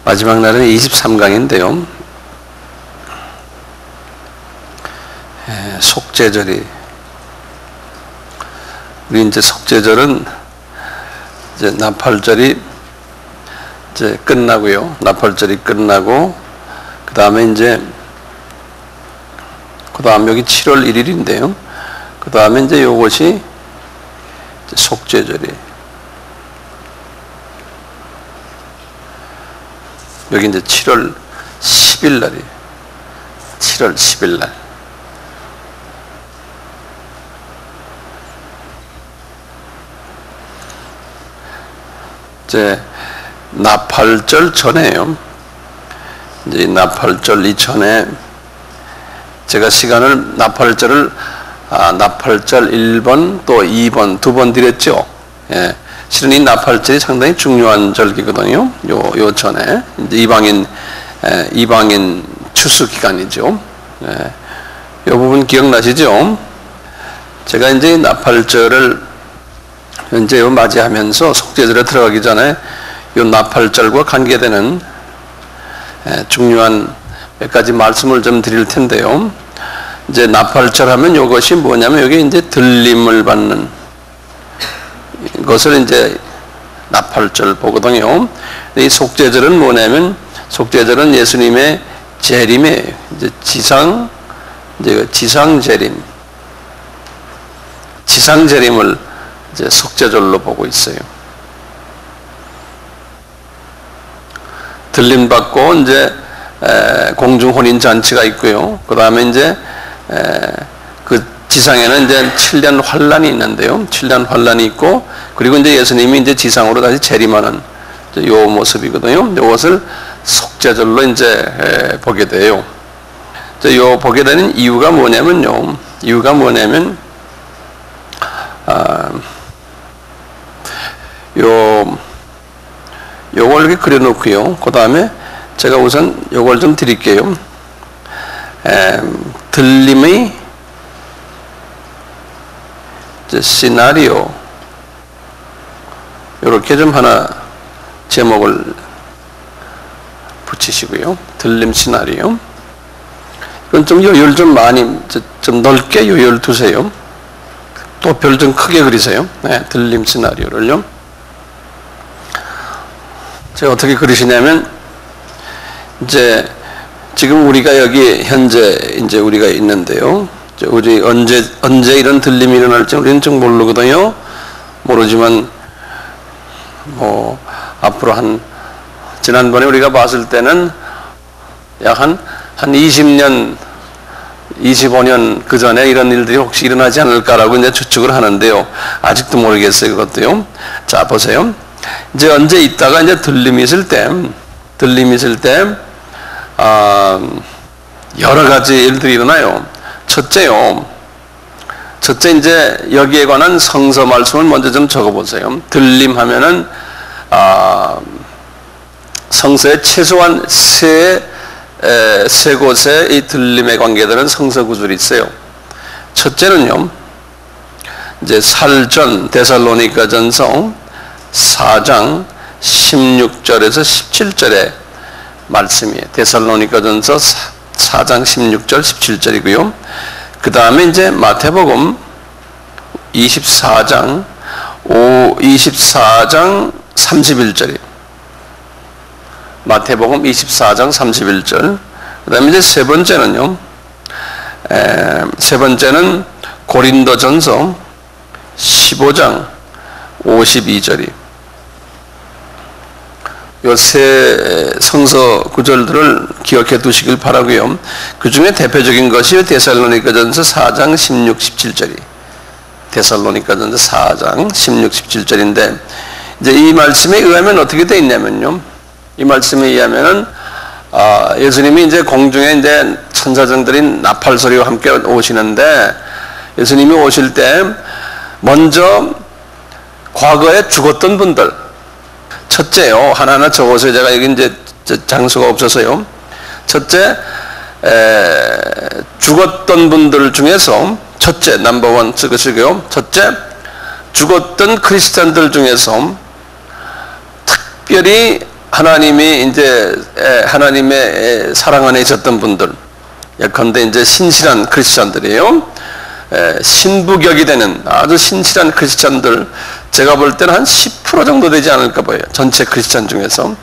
마지막 날은 23강인데요. 속죄절이, 우리 이제 속죄절은 이제 나팔절이 이제 끝나고요. 나팔절이 끝나고, 그 다음에 이제, 그 다음 여기 7월 1일인데요. 그 다음에 이제 요것이 이제 속죄절이. 여기 이제 7월 10일 날이, 7월 10일 날. 이제 나팔절 전에요. 이제 나팔절 이전에 제가 시간을 나팔절 1번 또 2번 두 번 드렸죠. 예. 실은 이 나팔절이 상당히 중요한 절기거든요. 요 전에 이제 이방인 추수 기간이죠. 예. 요 부분 기억나시죠? 제가 이제 나팔절을 현재 맞이하면서 속죄절에 들어가기 전에 요 나팔절과 관계되는 중요한 몇 가지 말씀을 좀 드릴 텐데요. 이제 나팔절 하면 요것이 뭐냐면 여기 이제 들림을 받는 것을 이제 나팔절 보거든요. 이 속죄절은 뭐냐면 속죄절은 예수님의 재림의 이제 지상 재림을 이제 속죄절로 보고 있어요. 들림 받고 이제 공중 혼인 잔치가 있고요. 그 다음에 이제 그 지상에는 이제 7년 환란이 있는데요. 7년 환란이 있고, 그리고 이제 예수님이 이제 지상으로 다시 재림하는 요 모습이거든요. 이것을 속죄절로 이제 보게 돼요. 요 보게 되는 이유가 뭐냐면요. 요걸 이렇게 그려놓고요. 그 다음에 제가 우선 요걸 좀 드릴게요. 들림의 시나리오, 요렇게 좀 하나 제목을 붙이시고요. 들림 시나리오. 이건 좀 요율 좀 많이, 좀 넓게 요율 두세요. 또 별 좀 크게 그리세요. 네, 들림 시나리오를요. 제가 어떻게 그리시냐면, 이제 지금 우리가 여기 현재 이제 우리가 있는데요. 우리 언제 이런 들림이 일어날지 우리는 좀 모르거든요. 모르지만 뭐 앞으로 지난번에 우리가 봤을 때는 약 한 20년 25년 그 전에 이런 일들이 혹시 일어나지 않을까라고 이제 추측을 하는데요. 아직도 모르겠어요, 그것도요. 자, 보세요. 이제 언제 있다가 이제 들림이 있을 때, 여러 가지 일들이 일어나요. 첫째 이제 여기에 관한 성서 말씀을 먼저 좀 적어보세요. 들림 하면은, 성서에 최소한 세 곳에 이 들림에 관계되는 성서 구절이 있어요. 첫째는요, 이제 살전 데살로니가전서 4장 16절에서 17절의 말씀이에요. 데살로니가전서 4장 16절 17절이고요. 그 다음에 이제 마태복음 24장 31절이에요. 마태복음 24장 31절. 그 다음에 이제 세 번째는 고린도전서 15장 52절이. 요 세 성서 구절들을 기억해 두시길 바라고요. 그 중에 대표적인 것이 데살로니가전서 4장 16, 17절이. 데살로니가전서 4장 16, 17절인데, 이제 이 말씀에 의하면 어떻게 되어 있냐면요. 이 말씀에 의하면은, 예수님이 이제 공중에 이제 천사장들이 나팔 소리와 함께 오시는데, 예수님이 오실 때, 먼저 과거에 죽었던 분들, 첫째요. 하나하나 적어서 제가 여기 이제 장수가 없어서요. 첫째, 죽었던 분들 중에서, 첫째, 넘버원 쓰시고요. 첫째, 죽었던 크리스찬들 중에서 특별히 하나님이 이제 하나님의 사랑 안에 있었던 분들, 예컨대 이제 신실한 크리스찬들이에요. 신부격이 되는 아주 신실한 크리스찬들, 제가 볼 때는 한 10% 정도 되지 않을까 봐요. 전체 크리스찬 중에서.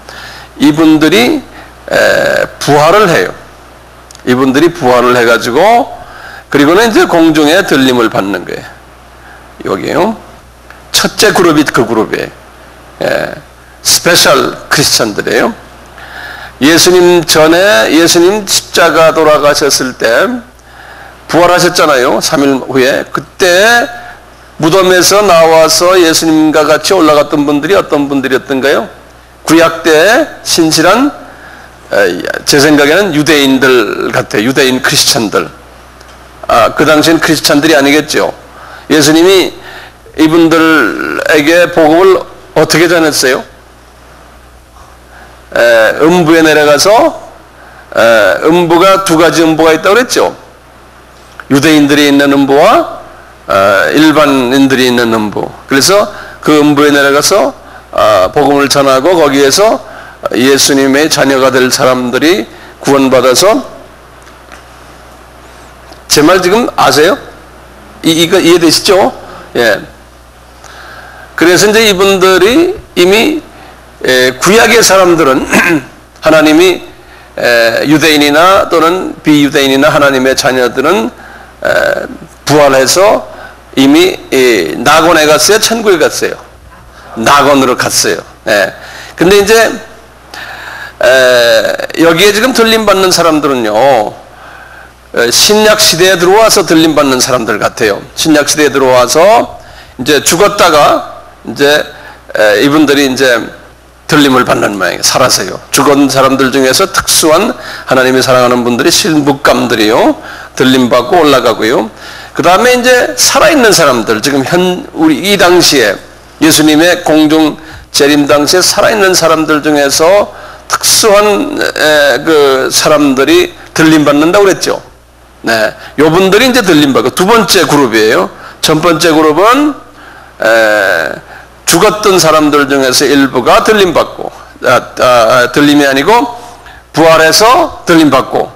이분들이 부활을 해요. 이분들이 부활을 해가지고, 그리고는 이제 공중에 들림을 받는 거예요. 여기요. 첫째 그룹이 그 그룹이에요. 스페셜 크리스찬들이에요. 예수님 전에, 예수님 십자가 돌아가셨을 때 부활하셨잖아요. 3일 후에. 그때 무덤에서 나와서 예수님과 같이 올라갔던 분들이 어떤 분들이었던가요? 구약 때 신실한, 제 생각에는 유대인들 같아요. 유대인 크리스찬들. 그 당시엔 크리스찬들이 아니겠죠. 예수님이 이분들에게 복음을 어떻게 전했어요? 음부에 내려가서, 음부가 두 가지 음부가 있다고 그랬죠. 유대인들이 있는 음부와 일반인들이 있는 음부. 그래서 그 음부에 내려가서 복음을 전하고, 거기에서 예수님의 자녀가 될 사람들이 구원받아서, 제 말 지금 아세요? 이거 이해되시죠? 예. 그래서 이제 이분들이 이미 구약의 사람들은 하나님이 유대인이나 또는 비유대인이나 하나님의 자녀들은 부활해서 이미 낙원에 갔어요? 천국에 갔어요? 낙원으로 갔어요. 근데 이제 여기에 지금 들림받는 사람들은요, 신약 시대에 들어와서 들림받는 사람들 같아요. 신약 시대에 들어와서 이제 죽었다가 이제 이분들이 이제 들림을 받는 모양이에요. 살아서요. 죽은 사람들 중에서 특수한 하나님이 사랑하는 분들이 신부감들이요, 들림받고 올라가고요. 그 다음에 이제 살아있는 사람들, 지금 우리 이 당시에 예수님의 공중 재림 당시에 살아있는 사람들 중에서 특수한 그 사람들이 들림받는다고 그랬죠. 네, 요분들이 이제 들림받고, 두 번째 그룹이에요. 첫 번째 그룹은 죽었던 사람들 중에서 일부가 들림받고, 들림이 아니고 부활해서 들림받고,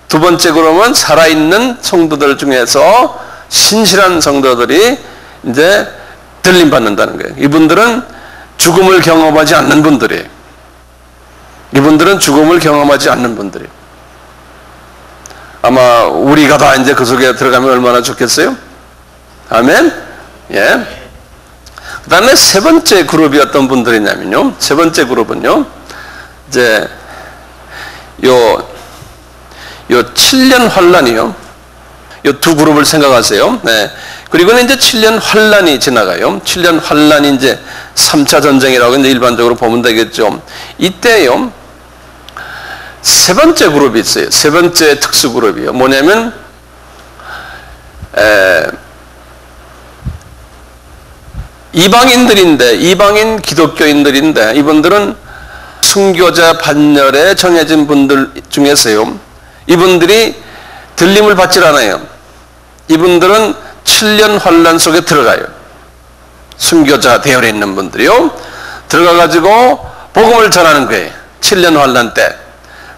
두 번째 그룹은 살아있는 성도들 중에서 신실한 성도들이 이제 들림받는다는 거예요. 이분들은 죽음을 경험하지 않는 분들이에요. 이분들은 죽음을 경험하지 않는 분들이에요. 아마 우리가 다 이제 그 속에 들어가면 얼마나 좋겠어요? 아멘? 예. 그 다음에 세 번째 그룹이 어떤 분들이냐면요. 세 번째 그룹은요, 이제 요 7년 환란이요. 요 두 그룹을 생각하세요. 네. 그리고는 이제 7년 환란이 지나가요. 7년 환란이 이제 3차 전쟁이라고 이제 일반적으로 보면 되겠죠. 이때요, 세 번째 그룹이 있어요. 세 번째 특수 그룹이요. 뭐냐면, 이방인들인데, 이방인 기독교인들인데, 이분들은 순교자 반열에 정해진 분들 중에서요, 이분들이 들림을 받질 않아요. 이분들은 7년 환란 속에 들어가요. 순교자 대열에 있는 분들이요. 들어가가지고 복음을 전하는 거예요. 7년 환란 때.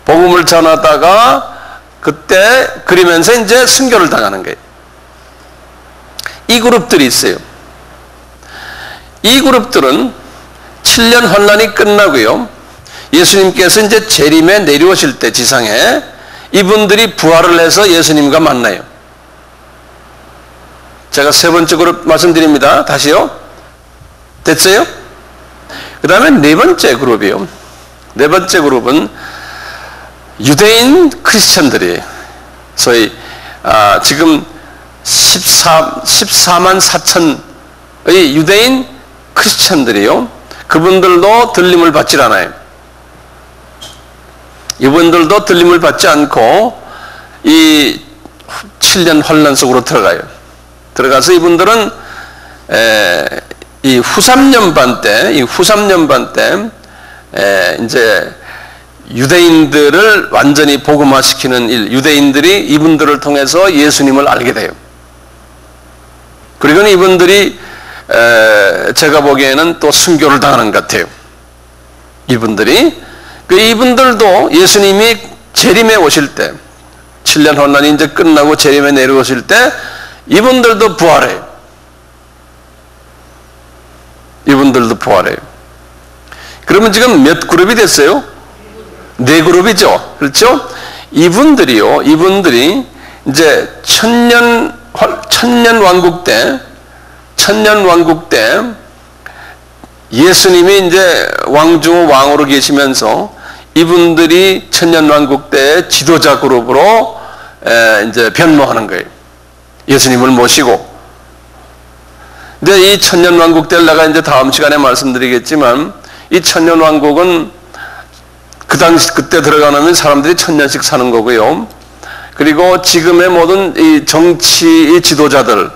복음을 전하다가 그때 그러면서 이제 순교를 당하는 거예요. 이 그룹들이 있어요. 이 그룹들은 7년 환란이 끝나고요, 예수님께서 이제 재림에 내려오실 때 지상에 이분들이 부활을 해서 예수님과 만나요. 제가 세 번째 그룹 말씀드립니다. 다시요. 됐어요? 그 다음에 네 번째 그룹이요. 네 번째 그룹은 유대인 크리스천들이에요. 소위 지금 14만 4천의 유대인 크리스천들이요, 그분들도 들림을 받질 않아요. 이분들도 들림을 받지 않고 이 7년 환란 속으로 들어가요. 들어가서 이분들은 이 후3년반 때 이제 유대인들을 완전히 복음화시키는 일, 유대인들이 이분들을 통해서 예수님을 알게 돼요. 그리고 이분들이 제가 보기에는 또 순교를 당하는 것 같아요. 이분들도 예수님이 재림에 오실 때, 7년 혼란이 이제 끝나고 재림에 내려오실 때 이분들도 부활해요. 이분들도 부활해요. 그러면 지금 몇 그룹이 됐어요? 4그룹이죠. 그렇죠? 이분들이 이제 천년 왕국 때 예수님이 이제 왕으로 계시면서 이분들이 천년 왕국 때 지도자 그룹으로 이제 변모하는 거예요. 예수님을 모시고. 근데 이 천년 왕국 때를 내가 이제 다음 시간에 말씀드리겠지만, 이 천년 왕국은 그때 들어가면 사람들이 1000년씩 사는 거고요. 그리고 지금의 모든 이 정치의 지도자들,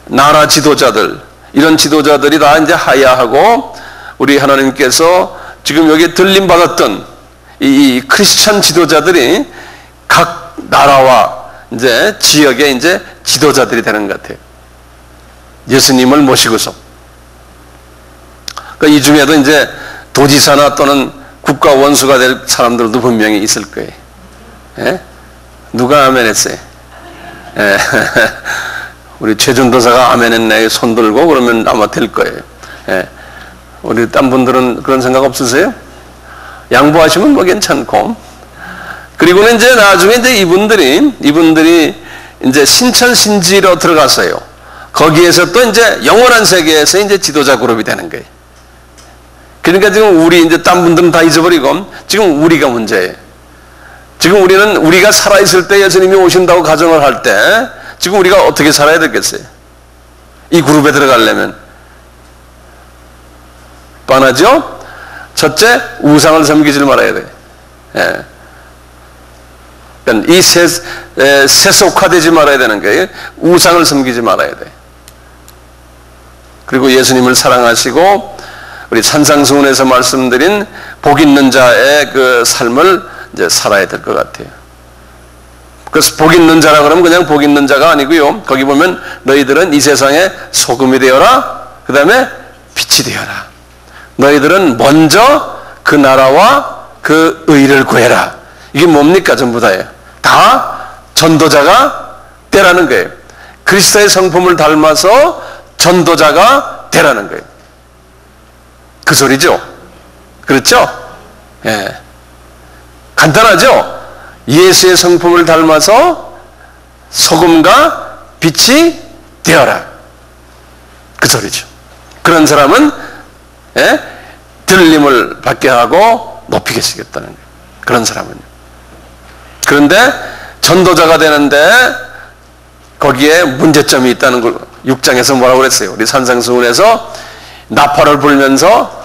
나라 지도자들, 이런 지도자들이 다 이제 하야하고, 우리 하나님께서 지금 여기 들림 받았던 이 크리스천 지도자들이 각 나라와 이제 지역의 이제 지도자들이 되는 것 같아요. 예수님을 모시고서. 그러니까 이 중에도 이제 도지사나 또는 국가 원수가 될 사람들도 분명히 있을 거예요. 예? 누가 아멘했어요? 예. 우리 최준도사가 아멘했네 손 들고 그러면 아마 될 거예요. 예. 우리 딴 분들은 그런 생각 없으세요? 양보하시면 뭐 괜찮고. 그리고는 이제 나중에 이제 이분들이 이제 신천신지로 들어갔어요. 거기에서 또 이제 영원한 세계에서 이제 지도자 그룹이 되는 거예요. 그러니까 지금 이제 딴 분들은 다 잊어버리고 지금 우리가 문제예요. 지금 우리가 살아있을 때 예수님이 오신다고 가정을 할 때 지금 우리가 어떻게 살아야 되겠어요? 이 그룹에 들어가려면. 뻔하죠? 첫째, 우상을 섬기지 말아야 돼. 예. 그러니까 이 세속화되지 말아야 되는 거예요. 우상을 섬기지 말아야 돼. 그리고 예수님을 사랑하시고 우리 산상수훈에서 말씀드린 복 있는 자의 그 삶을 이제 살아야 될 것 같아요. 그래서 복 있는 자라 그러면 그냥 복 있는 자가 아니고요. 거기 보면 너희들은 이 세상에 소금이 되어라. 그 다음에 빛이 되어라. 너희들은 먼저 그 나라와 그 의를 구해라. 이게 뭡니까? 전부 다예요. 다 전도자가 되라는 거예요. 그리스도의 성품을 닮아서 전도자가 되라는 거예요. 그 소리죠? 그렇죠? 예. 간단하죠? 예수의 성품을 닮아서 소금과 빛이 되어라. 그 소리죠. 그런 사람은 들림을 받게 하고 높이게 시겠다는 거예요. 그런 사람은요. 그런데 전도자가 되는데 거기에 문제점이 있다는 걸 6장에서 뭐라고 그랬어요? 우리 산상수훈에서 나팔을 불면서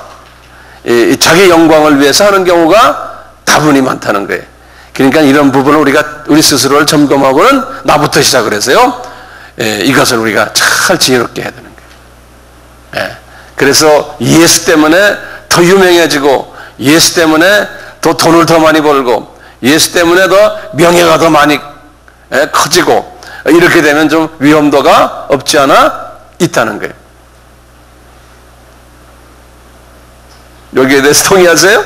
자기 영광을 위해서 하는 경우가 다분히 많다는 거예요. 그러니까 이런 부분을 우리 스스로를 점검하고는 나부터 시작을 해서요. 이것을 우리가 잘 지혜롭게 해야 되는 거예요. 그래서 예수 때문에 더 유명해지고 예수 때문에 더 돈을 더 많이 벌고 예수 때문에 더 명예가 더 많이 커지고 이렇게 되면 좀 위험도가 없지 않아 있다는 거예요. 여기에 대해서 동의하세요?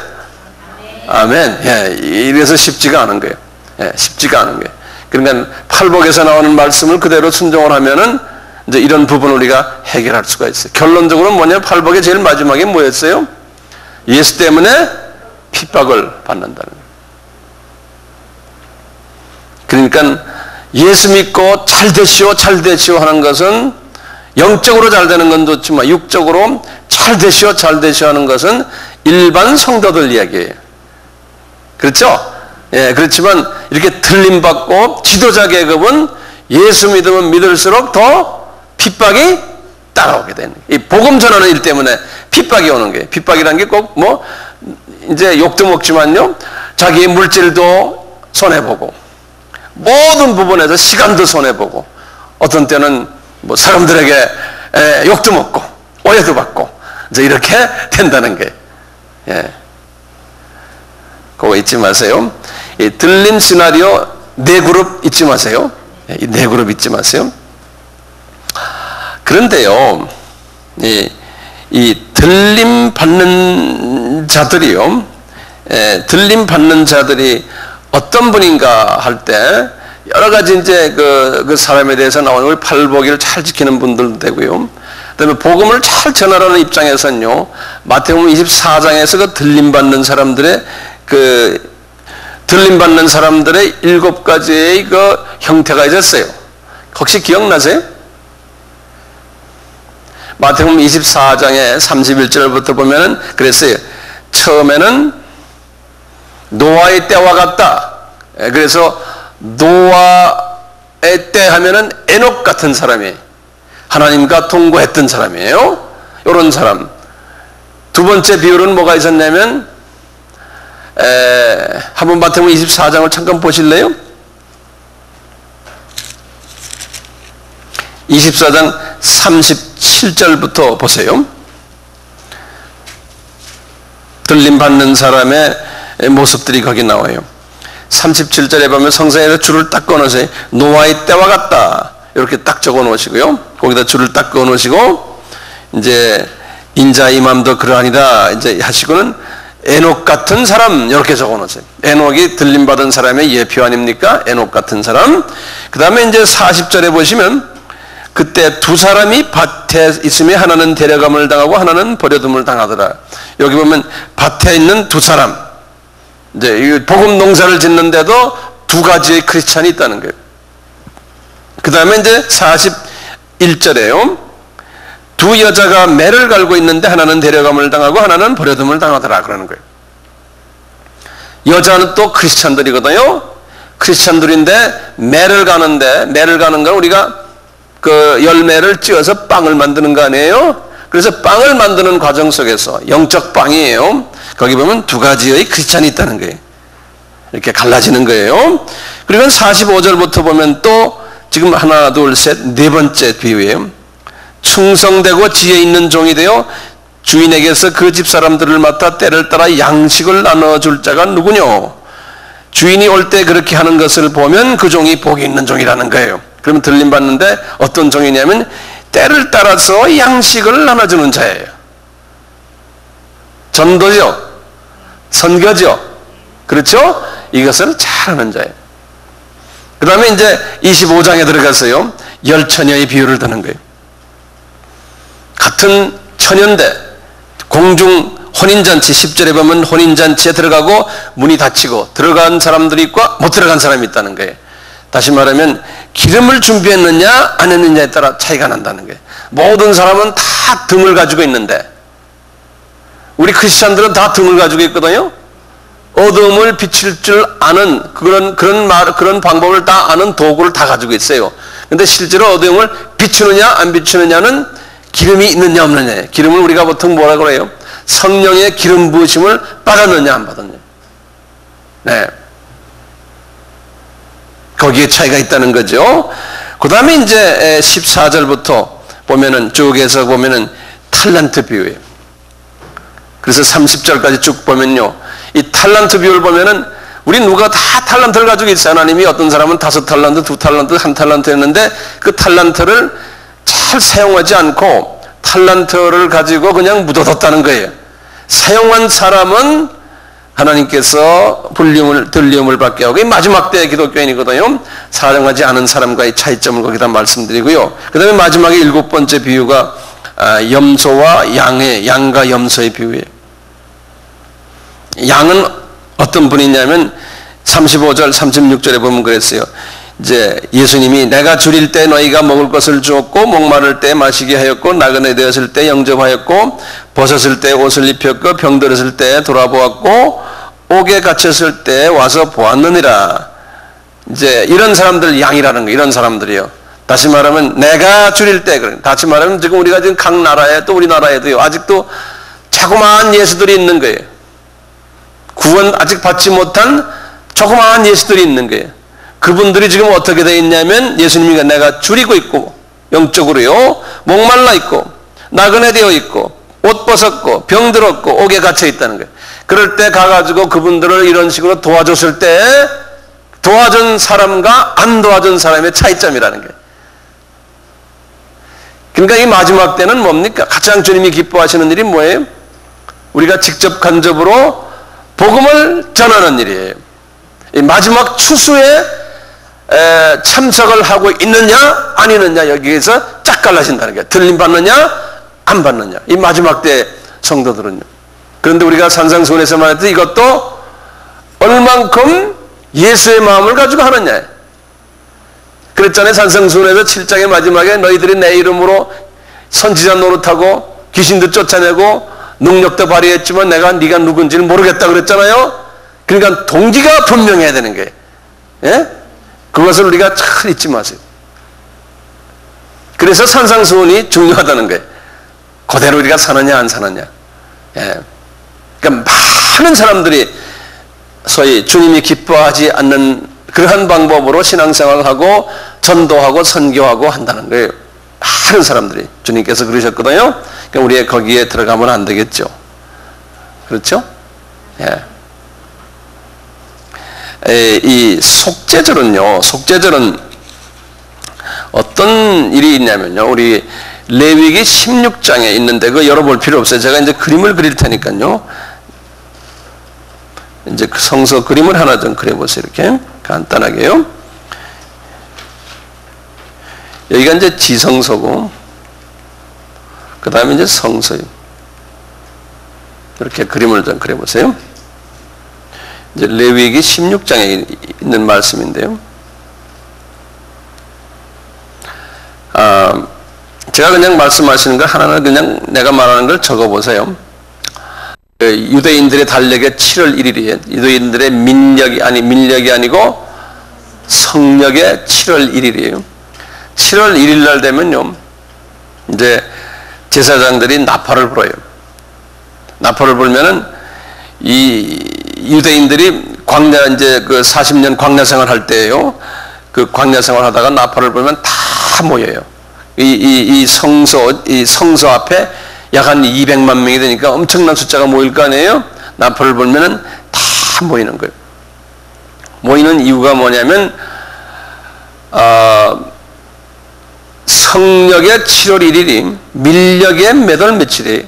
아멘. 예, 이래서 쉽지가 않은 거예요. 예, 쉽지가 않은 거예요. 그러니까 팔복에서 나오는 말씀을 그대로 순종을 하면은 이제 이런 부분을 우리가 해결할 수가 있어요. 결론적으로 뭐냐면 팔복의 제일 마지막에 뭐였어요? 예수 때문에 핍박을 받는다는 거예요. 그러니까 예수 믿고 잘 되시오 하는 것은 영적으로 잘 되는 건 좋지만 육적으로 잘 되시오 하는 것은 일반 성도들 이야기예요. 그렇죠? 예, 그렇지만 이렇게 들림받고 지도자 계급은 예수 믿으면 믿을수록 더 핍박이 따라오게 되는 거예요. 이 복음 전하는 일 때문에 핍박이 오는 거예요. 핍박이라는 게 꼭 이제 욕도 먹지만요. 자기의 물질도 손해보고 모든 부분에서 시간도 손해보고 어떤 때는 사람들에게 욕도 먹고 오해도 받고 이제 이렇게 된다는 거예요. 예. 그거 잊지 마세요. 이 들림 시나리오 4그룹 잊지 마세요. 이 4그룹 잊지 마세요. 그런데요, 이 들림 받는 자들이요, 들림 받는 자들이 어떤 분인가 할 때 여러 가지 이제 그 사람에 대해서 나오는 우리 팔복이를 잘 지키는 분들도 되고요. 그다음에 복음을 잘 전하라는 입장에서는요, 마태복음 24장에서 그 들림 받는 사람들의 들림 받는 사람들의 7가지의 그 형태가 있었어요. 혹시 기억나세요? 마태복음 24장의 31절부터 보면은 그랬어요. 처음에는 노아의 때와 같다. 그래서 노아의 때 하면은 에녹 같은 사람이 하나님과 동거했던 사람이에요. 이런 사람. 두 번째 비율은 뭐가 있었냐면 한번 마태복음 24장을 잠깐 보실래요? 24장 37절부터 보세요. 들림 받는 사람의 모습들이 거기 나와요. 37절에 보면 성경에서 줄을 딱 그어놓으세요. 노아의 때와 같다. 이렇게 딱 적어 놓으시고요. 거기다 줄을 딱 그어 놓으시고, 이제 인자 이맘도 그러하니라 이제 하시고는 에녹 같은 사람 이렇게 적어 놓으세요. 에녹이 들림 받은 사람의 예표 아닙니까? 에녹 같은 사람. 그 다음에 이제 40절에 보시면 그때 두 사람이 밭에 있으며 하나는 데려감을 당하고 하나는 버려둠을 당하더라. 여기 보면 밭에 있는 두 사람, 이제 복음 농사를 짓는데도 두 가지의 크리스찬이 있다는 거예요. 그 다음에 이제 41절에요. 두 여자가 매를 갈고 있는데 하나는 데려감을 당하고 하나는 버려둠을 당하더라 그러는 거예요. 여자는 또 크리스찬들이거든요. 크리스찬들인데 매를 가는데, 매를 가는 건 우리가 그 열매를 찧어서 빵을 만드는 거 아니에요? 그래서 빵을 만드는 과정 속에서 영적 빵이에요. 거기 보면 두 가지의 크리스찬이 있다는 거예요. 이렇게 갈라지는 거예요. 그리고 45절부터 보면 또 지금 하나, 둘, 셋, 네 번째 비유예요. 충성되고 지혜 있는 종이 되어 주인에게서 그 집 사람들을 맡아 때를 따라 양식을 나눠줄 자가 누구뇨? 주인이 올 때 그렇게 하는 것을 보면 그 종이 복이 있는 종이라는 거예요. 그러면 들림 받는데 어떤 종이냐면 때를 따라서 양식을 나눠주는 자예요. 전도죠. 선교죠. 그렇죠? 이것을 잘하는 자예요. 그 다음에 이제 25장에 들어가서요, 열처녀의 비유를 드는 거예요. 같은 처녀인데 공중 혼인잔치, 10절에 보면 혼인잔치에 들어가고 문이 닫히고 들어간 사람들이 있고 못 들어간 사람이 있다는 거예요. 다시 말하면 기름을 준비했느냐 안 했느냐에 따라 차이가 난다는 거예요. 모든 사람은 다 등을 가지고 있는데, 우리 크리스찬들은 다 등을 가지고 있거든요. 어둠을 비칠 줄 아는 그런 방법을 다 아는 도구를 다 가지고 있어요. 근데 실제로 어둠을 비추느냐 안 비추느냐는 기름이 있느냐 없느냐예요. 기름을 우리가 보통 뭐라 그래요? 성령의 기름 부으심을 받았느냐 안 받았느냐. 네. 거기에 차이가 있다는 거죠. 그 다음에 이제 14절부터 보면은 쭉에서 보면은 탈란트 비유예요. 그래서 30절까지 쭉 보면요, 이 탈란트 비유를 보면은 우리 누가 다 탈란트를 가지고 있어요. 하나님이 어떤 사람은 5탈란트, 2탈란트, 1탈란트 했는데 그 탈란트를 잘 사용하지 않고 탈란트를 가지고 그냥 묻어뒀다는 거예요. 사용한 사람은 하나님께서 들림을 받게 하고, 마지막 때의 기독교인이거든요. 사용하지 않은 사람과의 차이점을 거기다 말씀드리고요. 그 다음에 마지막에 7번째 비유가 염소와 양과 염소의 비유예요. 양은 어떤 분이냐면 35절 36절에 보면 그랬어요. 이제 예수님이 내가 줄일 때 너희가 먹을 것을 주었고, 목마를 때 마시게 하였고, 나그네 되었을 때 영접하였고, 벗었을 때 옷을 입혔고, 병들었을 때 돌아보았고, 옥에 갇혔을 때 와서 보았느니라. 이제 이런 사람들 양이라는 거, 이런 사람들이요. 다시 말하면 내가 줄일 때, 다시 말하면 지금 우리가 지금 각 나라에, 또 우리나라에도요, 아직도 자그마한 예수들이 있는 거예요. 구원 아직 받지 못한 조그마한 예수들이 있는 거예요. 그분들이 지금 어떻게 되어 있냐면, 예수님이 내가 줄이고 있고, 영적으로요, 목말라 있고, 나그네 되어 있고, 옷 벗었고, 병들었고, 옥에 갇혀 있다는 거예요. 그럴 때 가가지고 그분들을 이런 식으로 도와줬을 때, 도와준 사람과 안 도와준 사람의 차이점이라는 거예요. 그러니까 이 마지막 때는 뭡니까? 가장 주님이 기뻐하시는 일이 뭐예요? 우리가 직접 간접으로 복음을 전하는 일이에요. 이 마지막 추수에 참석을 하고 있느냐 아니느냐 여기에서 짝 갈라진다는 거예요. 들림 받느냐 안 받느냐, 이 마지막 때 성도들은요. 그런데 우리가 산상수훈에서 말했듯이 이것도 얼만큼 예수의 마음을 가지고 하느냐. 그랬잖아요. 산상수훈에서 7장의 마지막에 너희들이 내 이름으로 선지자 노릇하고 귀신도 쫓아내고 능력도 발휘했지만 내가 네가 누군지를 모르겠다 그랬잖아요. 그러니까 동기가 분명해야 되는 거예요. 예? 그것을 우리가 잘 잊지 마세요. 그래서 산상수훈이 중요하다는 거예요. 그대로 우리가 사느냐 안 사느냐. 예. 그러니까 많은 사람들이 소위 주님이 기뻐하지 않는 그러한 방법으로 신앙생활을 하고 전도하고 선교하고 한다는 거예요. 많은 사람들이 주님께서 그러셨거든요. 그러니까 우리가 거기에 들어가면 안 되겠죠. 그렇죠? 예. 이 속죄절은요, 속죄절은 어떤 일이 있냐면요, 우리 레위기 16장에 있는데 그거 열어볼 필요 없어요. 제가 이제 그림을 그릴 테니까요. 이제 그 성서 그림을 하나 좀 그려보세요. 이렇게 간단하게요. 여기가 이제 지성소고, 그 다음에 이제 성소요. 이렇게 그림을 좀 그려보세요. 이제 레위기 16장에 있는 말씀인데요. 제가 그냥 말씀하시는 걸 하나는 그냥 내가 말하는 걸 적어보세요. 유대인들의 달력의 7월 1일이에요. 유대인들의 민력이 아니고 성력의 7월 1일이에요. 7월 1일 날 되면요, 이제 제사장들이 나팔을 불어요. 나팔을 불면은 이 유대인들이 광야 이제 그 40년 광야 생활 할 때예요. 그 광야 생활 하다가 나팔을 불면 다 모여요. 이 성소 앞에 약 한 200만 명이 되니까 엄청난 숫자가 모일 거 아니에요? 나팔을 불면은 다 모이는 거예요. 모이는 이유가 뭐냐면, 성력의 7월 1일이 밀력의 몇 월 며칠이에요?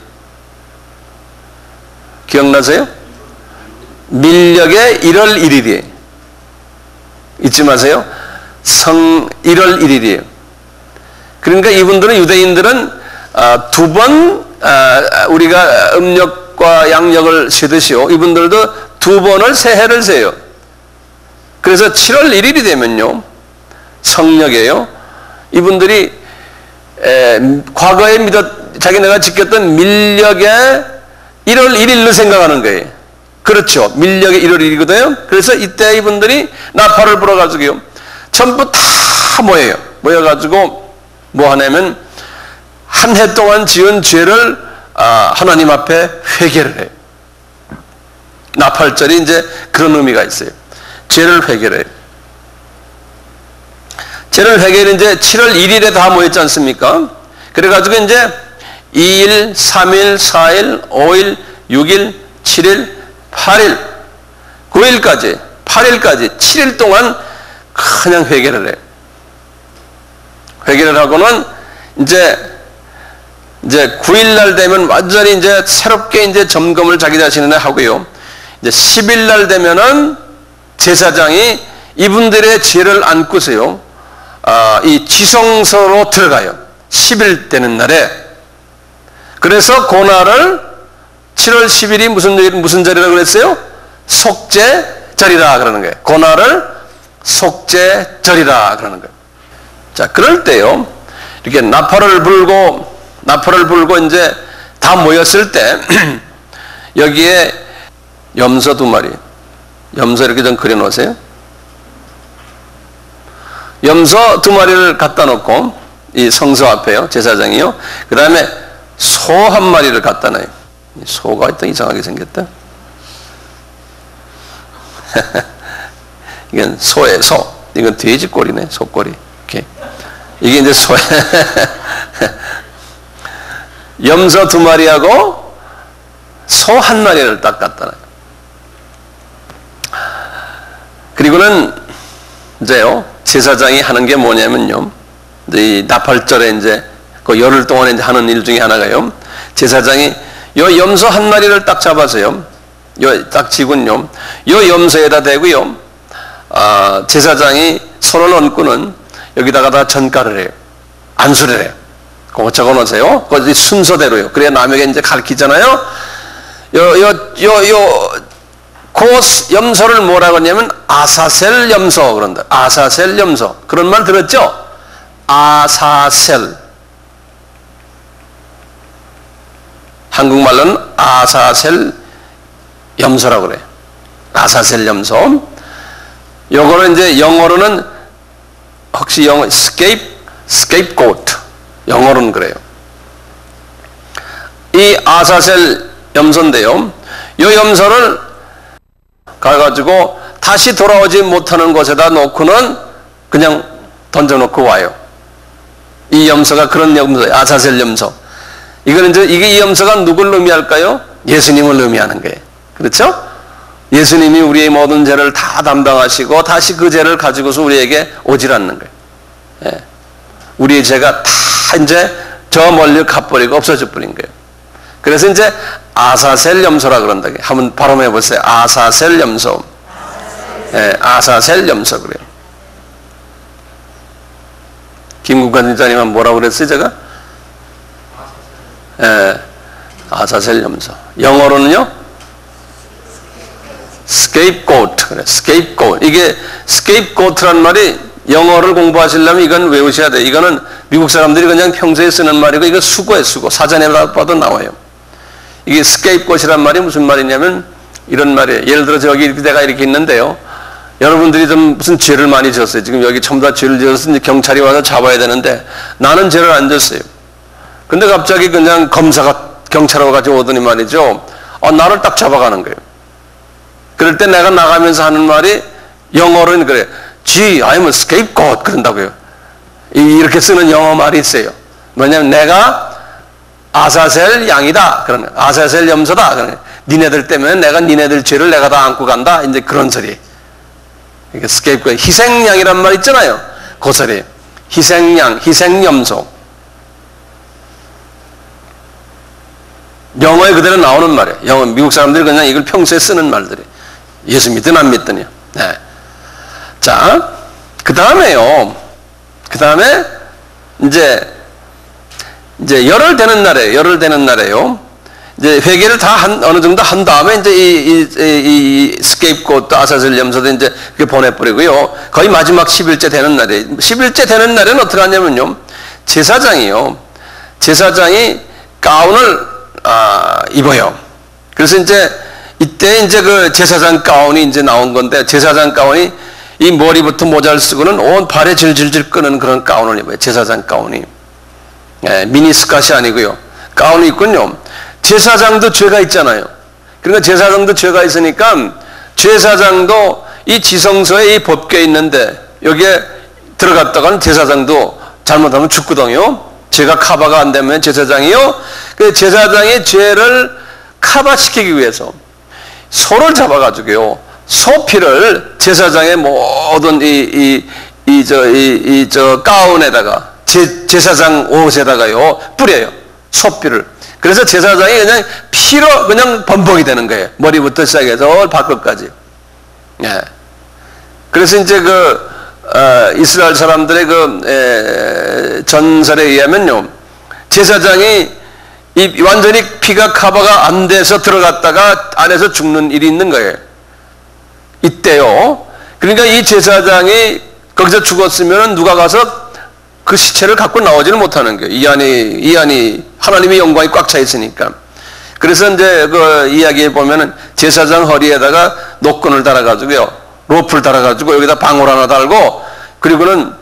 기억나세요? 밀력의 1월 1일이에요. 잊지 마세요. 1월 1일이에요. 그러니까 이분들은, 유대인들은 두 번 우리가 음력과 양력을 세듯이요, 이분들도 두 번을 새해를 세요. 그래서 7월 1일이 되면요, 성력이에요. 이분들이 과거에 자기네가 지켰던 밀력의 1월 1일로 생각하는 거예요. 그렇죠. 밀력의 1월 1일이거든요. 그래서 이때 이분들이 나팔을 불어가지고요, 전부 다 모여요. 모여가지고 뭐 하냐면 한 해 동안 지은 죄를 하나님 앞에 회개를 해요. 나팔절이 이제 그런 의미가 있어요. 죄를 회개를 해요. 죄를 회개를 이제 7월 1일에 다 모였지 않습니까? 그래가지고 이제 2일, 3일, 4일, 5일, 6일, 7일, 8일, 9일까지, 8일까지 7일 동안 그냥 회개를 해요. 회개를 하고는 이제 9일 날 되면 완전히 이제 새롭게 이제 점검을 자기 자신에 하고요. 이제 10일 날 되면은 제사장이 이분들의 죄를 안고서요, 이 지성소로 들어가요. 10일 되는 날에. 그래서 그날을 7월 10일이 무슨 절이라고 그랬어요? 속죄절이라 그러는 거예요. 그날을 속죄절이라 그러는 거예요. 자, 그럴 때요, 이렇게 나팔을 불고 이제 다 모였을 때 여기에 염소 2마리, 염소 이렇게 좀 그려 놓으세요. 염소 2마리를 갖다 놓고, 이 성소 앞에요, 제사장이요. 그 다음에 소 1마리를 갖다 놔요. 소가 또 이상하게 생겼다. 이건 소예요, 소. 이건 돼지 꼬리네, 소꼬리. 이렇게. 이게 이제 소. 염소 2마리하고 소 1마리를 딱 갖다 놔요. 그리고는 이제요, 제사장이 하는 게 뭐냐면요, 이제 이 나팔절에 이제 그 열흘 동안에 이제 하는 일 중에 하나가요, 제사장이 요 염소 한 마리를 딱 잡아서요. 요 딱 쥐군요. 요 염소에다 대고요. 제사장이 손을 얹고는 여기다가 전가를 해요. 안수를 해요. 그거 적어 놓으세요. 그거 순서대로요. 그래야 남에게 이제 가르치잖아요. 그 염소를 뭐라고 하냐면 아사셀 염소 그런다. 아사셀 염소. 그런 말 들었죠? 아사셀. 한국말로는 아사셀 염소라고 그래요. 아사셀 염소. 요거는 이제 영어로는 혹시 영어 scapegoat. 영어로는 그래요. 이 아사셀 염소인데요. 요 염소를 가가지고 다시 돌아오지 못하는 곳에다 놓고는 그냥 던져놓고 와요. 이 염소가 그런 염소예요. 아사셀 염소. 이거는 이제 이 염소가 누굴 의미할까요? 예수님을 의미하는 거예요. 그렇죠? 예수님이 우리의 모든 죄를 다 담당하시고 다시 그 죄를 가지고서 우리에게 오질 않는 거예요. 예. 우리의 죄가 다 이제 저 멀리 가버리고 없어져 버린 거예요. 그래서 이제 아사셀 염소라 그런다. 한번 발음해 보세요. 아사셀 염소. 예, 아사셀 염소 그래요. 김국환 집사님은 뭐라고 그랬어요, 제가? 예, 아사셀 염소. 영어로는요? scapegoat. 그래, scapegoat. 이게 scapegoat라는 말이 영어를 공부하시려면 이건 외우셔야 돼요. 이거는 미국 사람들이 그냥 평소에 쓰는 말이고 이거 수고예요, 수고. 사전에 봐도 나와요. 이게 scapegoat이란 말이 무슨 말이냐면 이런 말이에요. 예를 들어 저기 내가 이렇게 있는데요. 여러분들이 좀 무슨 죄를 많이 지었어요. 지금 여기 전부 다 죄를 지어서 이제 경찰이 와서 잡아야 되는데 나는 죄를 안 졌어요. 근데 갑자기 그냥 검사가 경찰하고 같이 오더니 말이죠. 나를 딱 잡아가는 거예요. 그럴 때 내가 나가면서 하는 말이 영어로는 그래. Gee, I'm a scapegoat. 그런다고요. 이렇게 쓰는 영어 말이 있어요. 뭐냐면 내가 아사셀 양이다. 그런 아사셀 염소다. 그런 니네들 때문에 내가 니네들 죄를 내가 다 안고 간다. 이제 그런 소리. 이게 scapegoat. 희생양이란 말 있잖아요. 그 소리. 희생양, 희생염소. 영어에 그대로 나오는 말이에요. 영어, 미국 사람들이 그냥 이걸 평소에 쓰는 말들이. 예수 믿든 안 믿든요. 네. 자, 그 다음에요. 그 다음에 이제 열흘 되는 날에요. 이제 회개를 다 어느 정도 한 다음에 이제 이 스케이프고트 아사셀 염소도 이제 그렇게 보내버리고요. 거의 마지막 10일째 되는 날에 10일째 되는 날에는 어떻게 하냐면요. 제사장이 가운을 입어요. 그래서 이제 이때 이제 그 제사장 가운이 이제 나온 건데 제사장 가운이 이 머리부터 모자를 쓰고는 온 발에 질질질 끄는 그런 가운을 입어요. 제사장 가운이. 예, 미니스컷이 아니고요. 가운이 있군요. 제사장도 죄가 있잖아요. 그러니까 제사장도 죄가 있으니까 제사장도 이 지성소에 이 법궤 있는데 여기에 들어갔다가는 제사장도 잘못하면 죽거든요. 죄가 커버가 안 되면 제사장이요. 그 제사장의 죄를 커버시키기 위해서 소를 잡아가지고요. 소피를 제사장의 모든 저 가운에다가 제사장 옷에다가요 뿌려요. 소피를. 그래서 제사장이 그냥 피로 그냥 범벅이 되는 거예요. 머리부터 시작해서 발끝까지. 예. 그래서 이제 이스라엘 사람들의 전설에 의하면요, 제사장이 완전히 피가 커버가 안 돼서 들어갔다가 안에서 죽는 일이 있는 거예요. 이때요. 그러니까 이 제사장이 거기서 죽었으면 누가 가서 그 시체를 갖고 나오지는 못하는 거예요. 이 안이 하나님의 영광이 꽉 차 있으니까. 그래서 이제 그 이야기에 보면은 제사장 허리에다가 노끈을 달아가지고요, 로프를 달아가지고 여기다 방울 하나 달고, 그리고는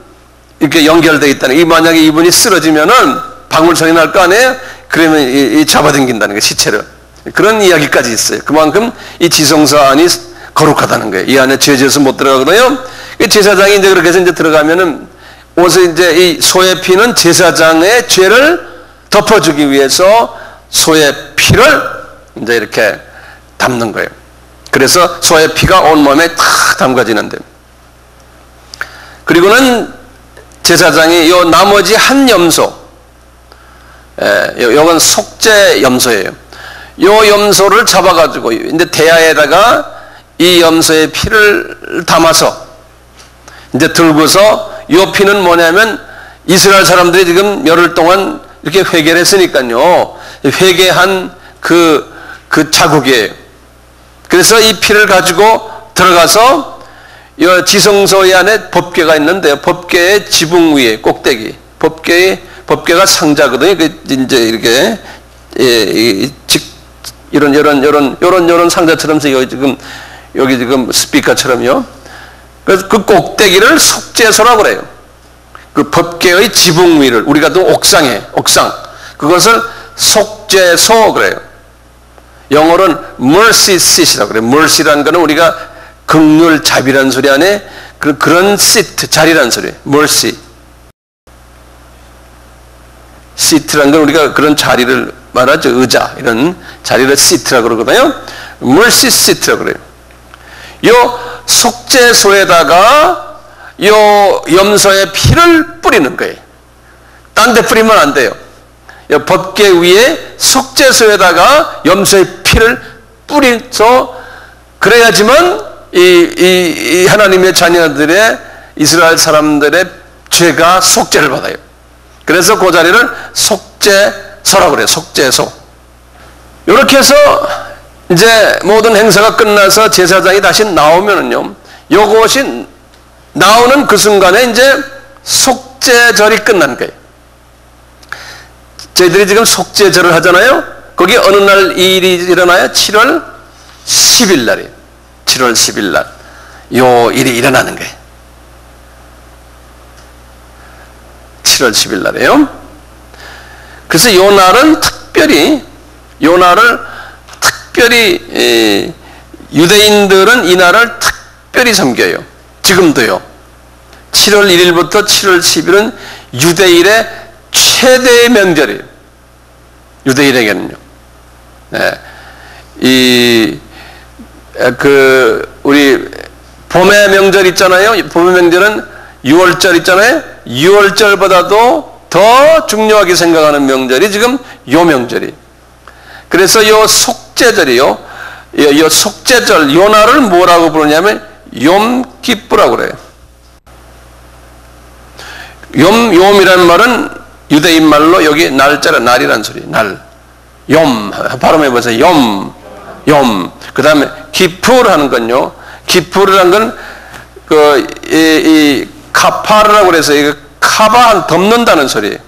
이렇게 연결되어 있다는. 만약에 이분이 쓰러지면은 방울 소리 날 거 아니에요? 그러면 잡아당긴다는 거예요, 시체를. 그런 이야기까지 있어요. 그만큼 이 지성소 안이 거룩하다는 거예요. 이 안에 죄 지어서 못 들어가거든요. 제사장이 이제 그렇게 해서 이제 들어가면은 옷에 이제 이 소의 피는 제사장의 죄를 덮어주기 위해서 소의 피를 이제 이렇게 담는 거예요. 그래서 소의 피가 온 몸에 탁 담가지는데. 그리고는 제사장이 요 나머지 한 염소, 요건 속죄 염소예요. 요 염소를 잡아가지고 이제 대야에다가 이 염소의 피를 담아서 이제 들고서 요 피는 뭐냐면 이스라엘 사람들이 지금 열흘 동안 이렇게 회개를 했으니까요. 회개한 그 자국이에요. 그래서 이 피를 가지고 들어가서 이 지성소의 안에 법궤가 있는데요. 법궤의 지붕 위에 꼭대기, 법궤가 상자거든요. 그 이제 이렇게 이런 상자처럼 여기 지금 스피커처럼요. 그래서 그 꼭대기를 속죄소라고 그래요. 그 법궤의 지붕 위를 우리가 또 옥상 그것을 속죄소 그래요. 영어로는 mercy seat이라고 그래요. mercy라는 거는 우리가 긍휼 자비라는 소리 안에 그런 seat 자리라는 소리예요. mercy seat라는 건 우리가 그런 자리를 말하죠. 의자 이런 자리를 seat라고 그러거든요. mercy seat라고 그래요. 요 속죄소에다가 요 염소의 피를 뿌리는 거예요. 딴 데 뿌리면 안 돼요. 요 법궤 위에 속죄소에다가 염소의 피를 뿌려서 그래야지만 이 하나님의 자녀들의 이스라엘 사람들의 죄가 속죄를 받아요. 그래서 그 자리를 속죄소라고 그래요. 속죄소. 이렇게 해서 이제 모든 행사가 끝나서 제사장이 다시 나오면은요, 요것이 나오는 그 순간에 이제 속죄절이 끝난 거예요. 저희들이 지금 속죄절을 하잖아요. 거기 어느 날 이 일이 일어나요? 7월 10일 날이에요. 7월 10일 날. 요 일이 일어나는 거예요. 7월 10일 날이에요. 그래서 요 날은 특별히, 유대인들은 이 날을 특별히 섬겨요. 지금도요. 7월 1일부터 7월 10일은 유대인의 최대의 명절이에요. 유대인에게는요. 네. 우리 봄의 명절 있잖아요. 봄의 명절은 6월절 있잖아요. 6월절보다도 더 중요하게 생각하는 명절이 지금 요 명절이에요. 그래서 요 속죄절이요. 요 속죄절, 요 날을 뭐라고 부르냐면 욤기쁘라고 그래요. 욤이라는 말은 유대인 말로 여기 날짜라 날이란 소리. 날. 욤 발음해 보세요. 욤. 그다음에 기프를 하는 건요. 기프라는 건 이 카파르라고 그래서 이거 카바 덮는다는 소리예요.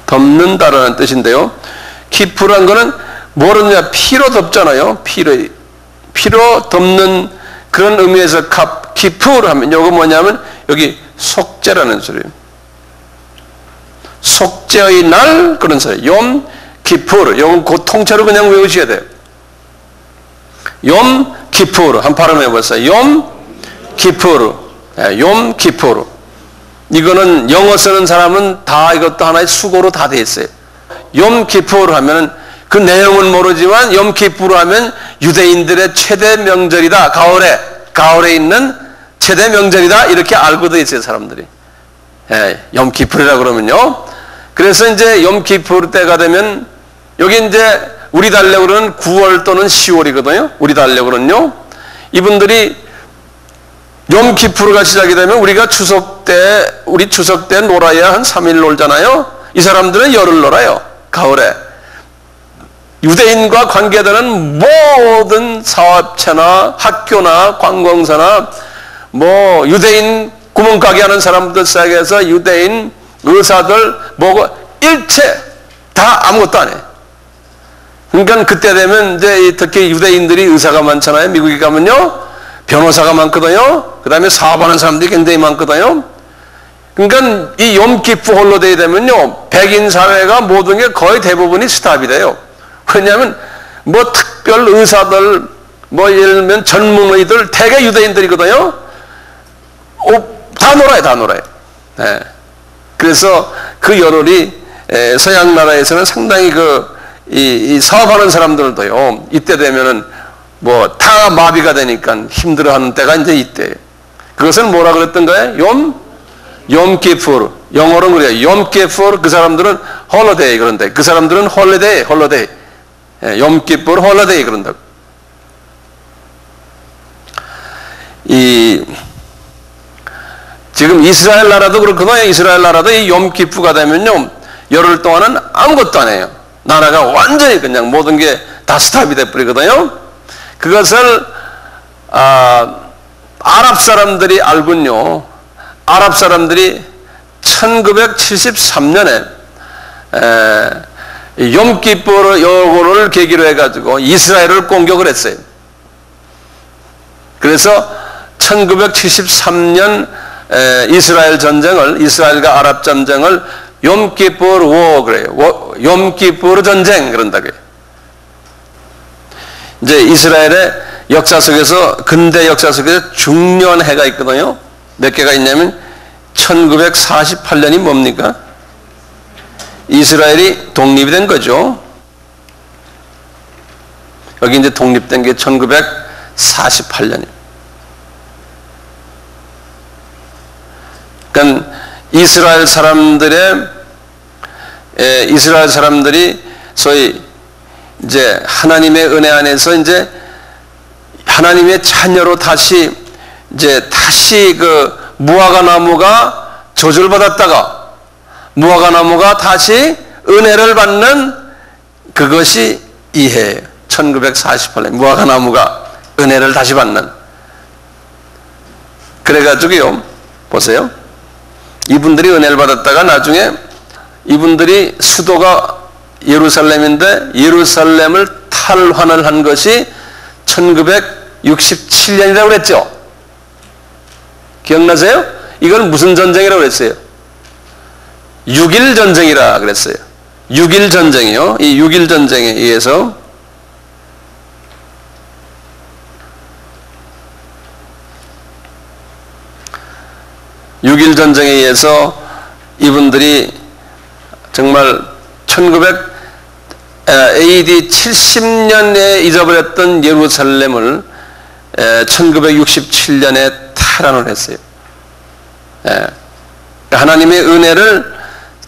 덮는다라는 뜻인데요. 기프라는 거는 뭐냐 피로 덮잖아요. 피로 덮는 그런 의미에서 기프를 하면 요거 뭐냐면 여기 속죄라는 소리예요. 속죄의 날 그런 소리. 욤 기프르. 요건 그 통째로 그냥 외우셔야 돼요. 욤 기프르. 한 발음해 보세요. 욤 기프르. 욤 기프르. 이거는 영어 쓰는 사람은 다 이것도 하나의 수고로 다 돼 있어요. 욤 기프르 하면은 그 내용은 모르지만 욤 기프르 하면 유대인들의 최대 명절이다. 가을에 있는 최대 명절이다. 이렇게 알고 돼 있어요, 사람들이. 욤 기프르라 그러면요. 그래서 이제 욤 기프르 때가 되면 여기 이제 우리 달력으로는 9월 또는 10월이거든요. 우리 달력으로는요. 이분들이 욤 기프르가 시작이 되면 우리가 추석 때 놀아야 한 3일 놀잖아요. 이 사람들은 열흘 놀아요. 가을에. 유대인과 관계되는 모든 사업체나 학교나 관공서나 뭐 유대인 구멍가게 하는 사람들 시작해서 유대인 의사들 뭐고 일체 다 아무것도 안 해. 그러니까 그때 되면 이제 특히 유대인들이 의사가 많잖아요. 미국에 가면요. 변호사가 많거든요. 그 다음에 사업하는 사람들이 굉장히 많거든요. 그러니까 이 욤기프 홀로데이 되면요. 백인 사회가 모든 게 거의 대부분이 스탑이 돼요. 왜냐하면 뭐 특별 의사들 뭐 예를 들면 전문의들 대개 유대인들이거든요. 다 놀아요. 네. 그래서 그 열흘이 서양 나라에서는 상당히 이 사업하는 사람들도요. 이때 되면은 뭐 다 마비가 되니까 힘들어하는 때가 이제 이때. 그것은 뭐라 그랬던 거예요? 욤기프르. 영어로는 그래요. 염키푸르, 그 사람들은 홀리데이 그런데 그 사람들은 홀리데이. 염키푸르 홀리데이 그런다고. 지금 이스라엘 나라도 그렇거든요. 이스라엘 나라도 이 염키푸가 되면요, 열흘 동안은 아무것도 안 해요. 나라가 완전히 그냥 모든 게 다 스탑이 돼버리거든요. 그것을 아랍 사람들이 알군요. 아랍 사람들이 1973년에 염키푸르 요거를 계기로 해가지고 이스라엘을 공격을 했어요. 그래서 1973년 이스라엘 전쟁을, 이스라엘과 아랍 전쟁을 염키푸르 워 그래요. 염키푸르 전쟁 그런다고요. 이제 이스라엘의 역사 속에서, 근대 역사 속에서 중요한 해가 있거든요. 몇 개가 있냐면 1948년이 뭡니까? 이스라엘이 독립이 된 거죠. 여기 이제 독립된 게 1948년이에요. 그러니까 이스라엘 사람들이 소위 이제 하나님의 은혜 안에서 이제 하나님의 자녀로 다시 그 무화과 나무가 저주를 받았다가 무화과 나무가 다시 은혜를 받는 그것이 이 해예요. 1948년 무화과 나무가 은혜를 다시 받는. 그래가지고요, 보세요. 이분들이 은혜를 받았다가 나중에 이분들이 수도가 예루살렘인데 예루살렘을 탈환을 한 것이 1967년이라고 그랬죠. 기억나세요? 이걸 무슨 전쟁이라고 그랬어요? 6.1 전쟁이라 그랬어요. 6.1 전쟁이요. 이 6.1 전쟁에 의해서 전쟁에 의해서 이분들이 정말 AD 70년에 잊어버렸던 예루살렘을 1967년에 탈환을 했어요. 하나님의 은혜를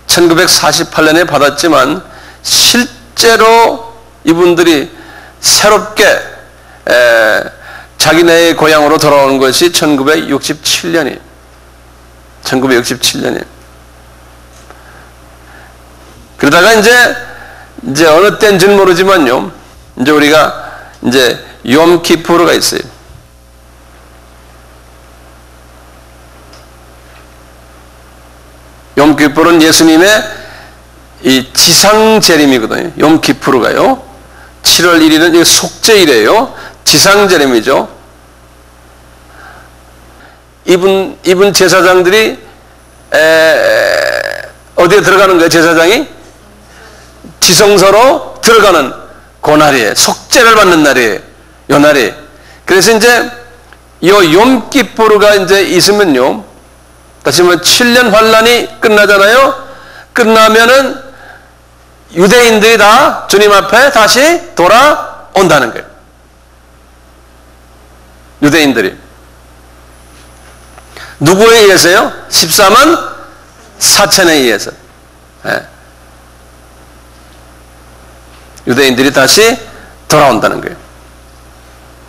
1948년에 받았지만 실제로 이분들이 새롭게 자기네의 고향으로 돌아오는 것이 1967년이에요. 1967년이에요. 그러다가 이제 어느 때인지는 모르지만요, 이제 우리가 이제 염키푸르가 있어요. 염키푸르는 예수님의 이 지상재림이거든요. 염키푸르가요. 7월 1일은 속죄일이에요. 지상재림이죠. 이분 제사장들이 어디에 들어가는 거예요? 제사장이 지성소로 들어가는 그 날이에요. 속죄를 받는 날이에요. 요 날이. 그래서 이제 요 염키푸르가 이제 있으면요, 다시 말해 7년 환란이 끝나잖아요. 끝나면은 유대인들이 다 주님 앞에 다시 돌아온다는 거예요. 유대인들이. 누구에 의해서요? 14만 4천에 의해서. 유대인들이 다시 돌아온다는 거예요.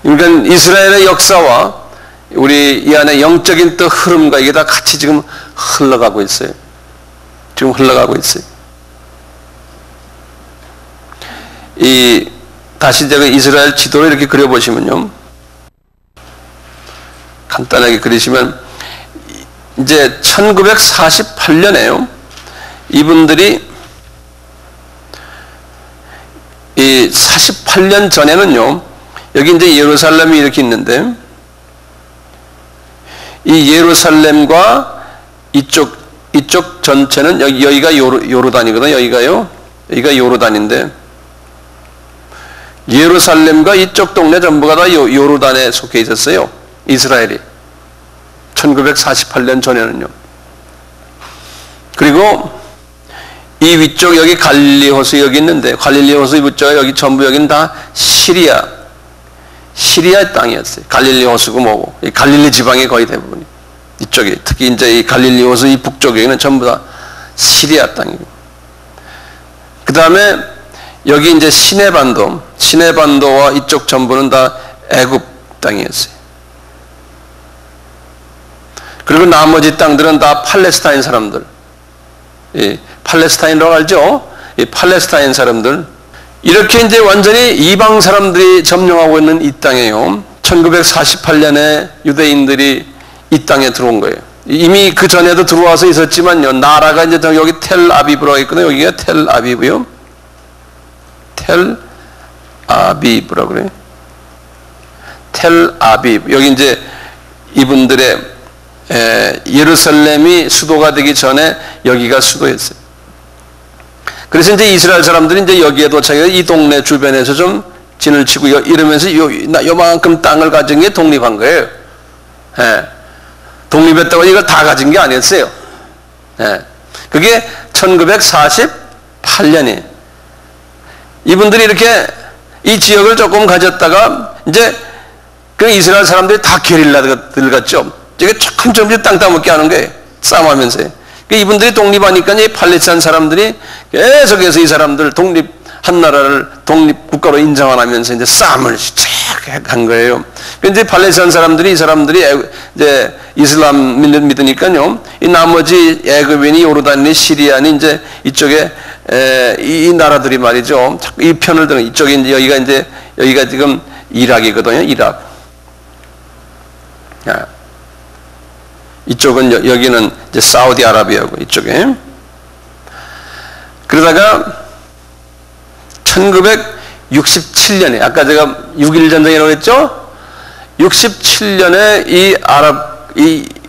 그러니까 이스라엘의 역사와 우리 이 안에 영적인 또 흐름과 이게 다 같이 지금 흘러가고 있어요. 지금 흘러가고 있어요. 다시 제가 이스라엘 지도를 이렇게 그려보시면요, 간단하게 그리시면 이제 1948년에요. 이분들이 이 48년 전에는요, 여기 이제 예루살렘이 이렇게 있는데, 이 예루살렘과 이쪽 전체는 여기가 요르단이거든요. 여기가 요르단인데, 예루살렘과 이쪽 동네 전부가 다 요르단에 속해 있었어요. 이스라엘이. 1948년 전에는요. 그리고 이 위쪽 여기 갈릴리 호수 여기 있는데, 갈릴리 호수 위쪽 여기 전부 여기는 다 시리아 땅이었어요. 갈릴리 호수고 뭐고, 이 갈릴리 지방의 거의 대부분이. 이쪽이 특히 이제 이 갈릴리 호수 이 북쪽에는 전부 다 시리아 땅이고, 그 다음에 여기 이제 시내반도와 이쪽 전부는 다 애굽 땅이었어요. 그리고 나머지 땅들은 다 팔레스타인 사람들, 예, 팔레스타인이라고 알죠? 이 팔레스타인 사람들, 이렇게 이제 완전히 이방 사람들이 점령하고 있는 이 땅이에요. 1948년에 유대인들이 이 땅에 들어온 거예요. 이미 그 전에도 들어와서 있었지만요, 나라가 이제 여기 텔아비브라고 있거든요. 여기가 텔아비브요. 텔아비브라고 그래요. 텔아비브. 여기 이제 이분들의 예루살렘이 수도가 되기 전에 여기가 수도였어요. 그래서 이제 이스라엘 사람들이 이제 여기에 도착해서 이 동네 주변에서 좀 진을 치고 이러면서 요만큼 땅을 가진 게 독립한 거예요. 예. 독립했다고 이걸 다 가진 게 아니었어요. 예. 그게 1948년이에요. 이분들이 이렇게 이 지역을 조금 가졌다가 이제 그 이스라엘 사람들이 다 게릴라들 같죠. 이게 조금씩 땅 따먹게 하는 거예요. 싸움하면서요. 이분들이 독립하니까 이 팔레스타인 사람들이 계속해서 이 사람들 한 나라를 독립국가로 인정 안 하면서 이제 싸움을 한 거예요. 근데 팔레스타인 사람들이 이 사람들이 이제 이슬람 믿으니까요, 이 나머지 애굽인이 요르단이 시리아니 이제 이쪽에 이 나라들이 말이죠, 이 편을 드는 이쪽에 이제 여기가 지금 이락이거든요. 이락. 이쪽은 여기는 이제 사우디아라비아고 이쪽에. 그러다가 1967년에 아까 제가 6.1 전쟁이라고 했죠? 67년에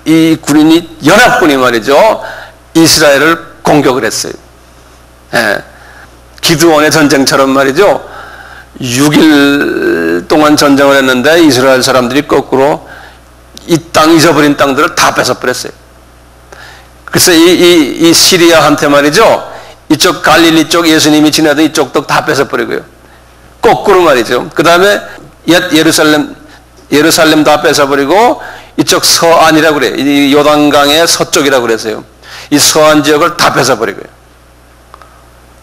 이 군인이 연합군이 말이죠, 이스라엘을 공격을 했어요. 예. 기드온의 전쟁처럼 말이죠. 6일 동안 전쟁을 했는데 이스라엘 사람들이 거꾸로 이 땅 잊어버린 땅들을 다 뺏어버렸어요. 그래서 이 시리아한테 말이죠, 이쪽 갈릴리 쪽 예수님이 지나던 이쪽도 다 뺏어버리고요. 거꾸로 말이죠. 그 다음에 예루살렘 다 뺏어버리고 이쪽 서안이라고 그래요. 이 요단강의 서쪽이라고 그래서요. 이 서안 지역을 다 뺏어버리고요.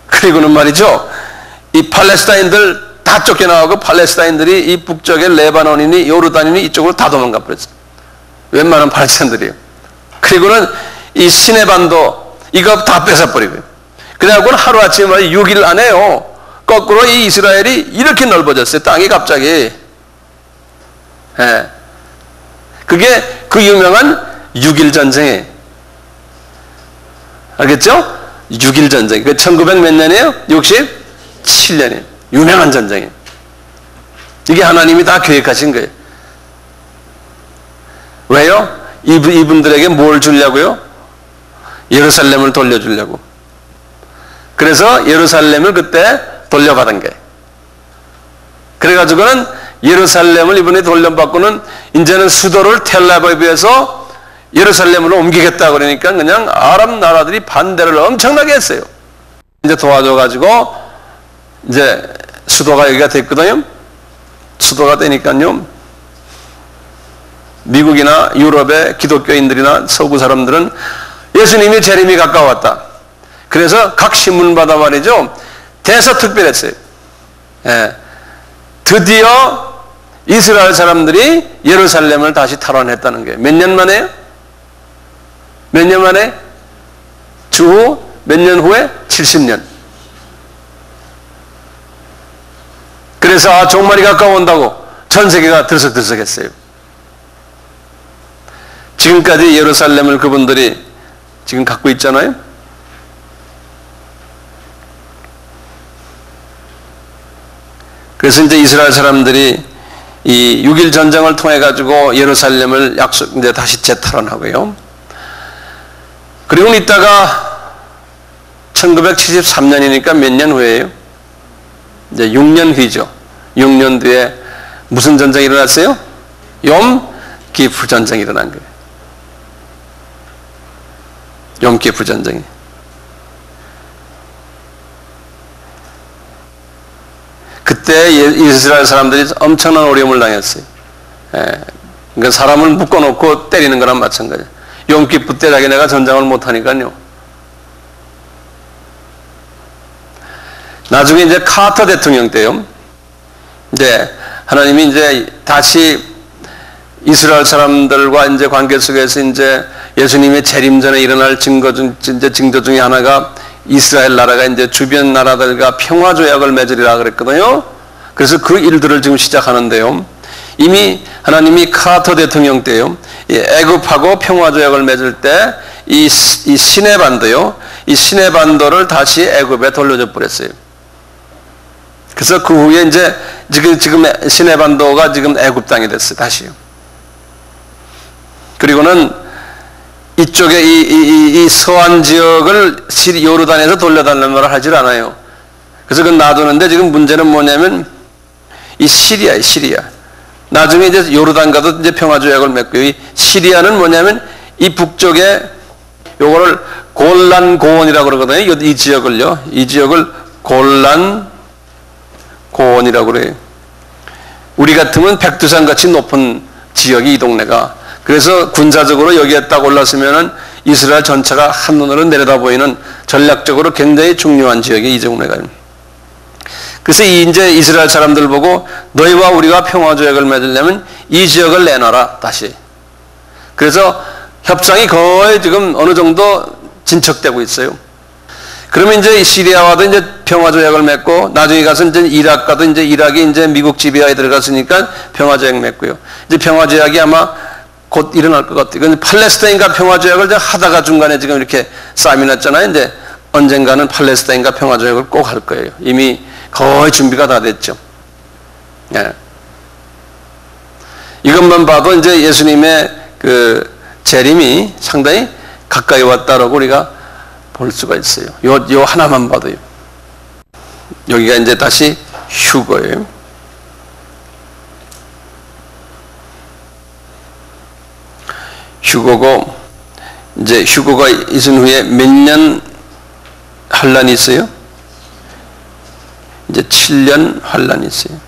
그리고는 말이죠, 이 팔레스타인들 다 쫓겨나가고 팔레스타인들이 이 북쪽에 레바논이니 요르단이니 이쪽으로 다 도망가 버렸어요. 웬만한 팔레스타인들이요. 그리고는 이 시내반도 이거 다 뺏어버리고요. 그래갖고는 하루아침에 6일 안에요, 거꾸로 이 이스라엘이 이렇게 넓어졌어요. 땅이 갑자기. 예. 그게 그 유명한 6.1 전쟁이에요. 알겠죠? 6.1 전쟁. 그 1900 몇 년이에요? 67년이에요. 유명한 전쟁이에요. 이게 하나님이 다 계획하신 거예요. 왜요? 이분들에게 뭘 주려고요? 예루살렘을 돌려주려고. 그래서 예루살렘을 그때 돌려받은 거예요. 그래가지고는 예루살렘을 이번에 돌려받고는 이제는 수도를 텔아비브에서 예루살렘으로 옮기겠다 그러니까 그냥 아랍 나라들이 반대를 엄청나게 했어요. 이제 도와줘가지고 이제 수도가 여기가 됐거든요. 수도가 되니까요, 미국이나 유럽의 기독교인들이나 서구 사람들은 예수님이 재림이 가까웠다. 그래서 각 신문마다 말이죠, 대서특별했어요. 예. 드디어 이스라엘 사람들이 예루살렘을 다시 탈환했다는 게 몇 년 만에요? 몇 년 만에? 주 몇 년 후에? 70년. 그래서 종말이 가까워온다고 전 세계가 들썩들썩했어요. 지금까지 예루살렘을 그분들이 지금 갖고 있잖아요. 그래서 이제 이스라엘 사람들이 이 6.1 전쟁을 통해 가지고 예루살렘을 이제 다시 재탈환하고요. 그리고 있다가 1973년이니까 몇 년 후에요? 이제 6년 후이죠. 6년 뒤에 무슨 전쟁이 일어났어요? 욤 기프 전쟁이 일어난 거예요. 욤 기프 전쟁이. 그때 이스라엘 사람들이 엄청난 어려움을 당했어요. 그러니까 사람을 묶어놓고 때리는 거랑 마찬가지예요. 용기부 때 자기네가 전쟁을 못하니까요. 나중에 이제 카터 대통령 때요. 이제 하나님이 이제 다시 이스라엘 사람들과 이제 관계 속에서 이제 예수님의 재림 전에 일어날 징조 중에 하나가 이스라엘 나라가 이제 주변 나라들과 평화 조약을 맺으리라 그랬거든요. 그래서 그 일들을 지금 시작하는데요. 이미 하나님이 카터 대통령 때요. 이 애굽하고 평화 조약을 맺을 때 이 시내 반도요. 이 시내 반도를 다시 애굽에 돌려줘 버렸어요. 그래서 그 후에 이제 지금 시내 반도가 지금 애굽 땅이 됐어요. 다시요. 그리고는 이쪽에 이 서안 지역을 요르단에서 돌려달라는 말을 하질 않아요. 그래서 그건 놔두는데 지금 문제는 뭐냐면 이 시리아. 나중에 이제 요르단과도 이제 평화조약을 맺고요. 이 시리아는 뭐냐면 이 북쪽에 요거를 골란 고원이라고 그러거든요. 이 지역을요. 이 지역을 골란 고원이라고 그래요. 우리 같으면 백두산 같이 높은 지역이 이 동네가. 그래서 군사적으로 여기에 딱 올랐으면은 이스라엘 전체가 한눈으로 내려다 보이는 전략적으로 굉장히 중요한 지역이 이 동네가. 그래서 이제 이스라엘 사람들 보고 너희와 우리가 평화조약을 맺으려면 이 지역을 내놔라 다시. 그래서 협상이 거의 지금 어느 정도 진척되고 있어요. 그러면 이제 시리아와도 이제 평화조약을 맺고 나중에 가서 이제 이락과도 이제 이락이 이제 미국 지배하에 들어갔으니까 평화조약 맺고요. 이제 평화조약이 아마 곧 일어날 것 같아요. 근데 팔레스타인과 평화조약을 하다가 중간에 지금 이렇게 싸움이 났잖아요. 이제 언젠가는 팔레스타인과 평화조약을 꼭 할 거예요. 이미 거의 준비가 다 됐죠. 예. 이것만 봐도 이제 예수님의 그 재림이 상당히 가까이 왔다라고 우리가 볼 수가 있어요. 요 하나만 봐도요. 여기가 이제 다시 휴거예요. 휴거고, 이제 휴거가 있은 후에 몇 년 환란이 있어요? 이제 7년 환란이 있어요.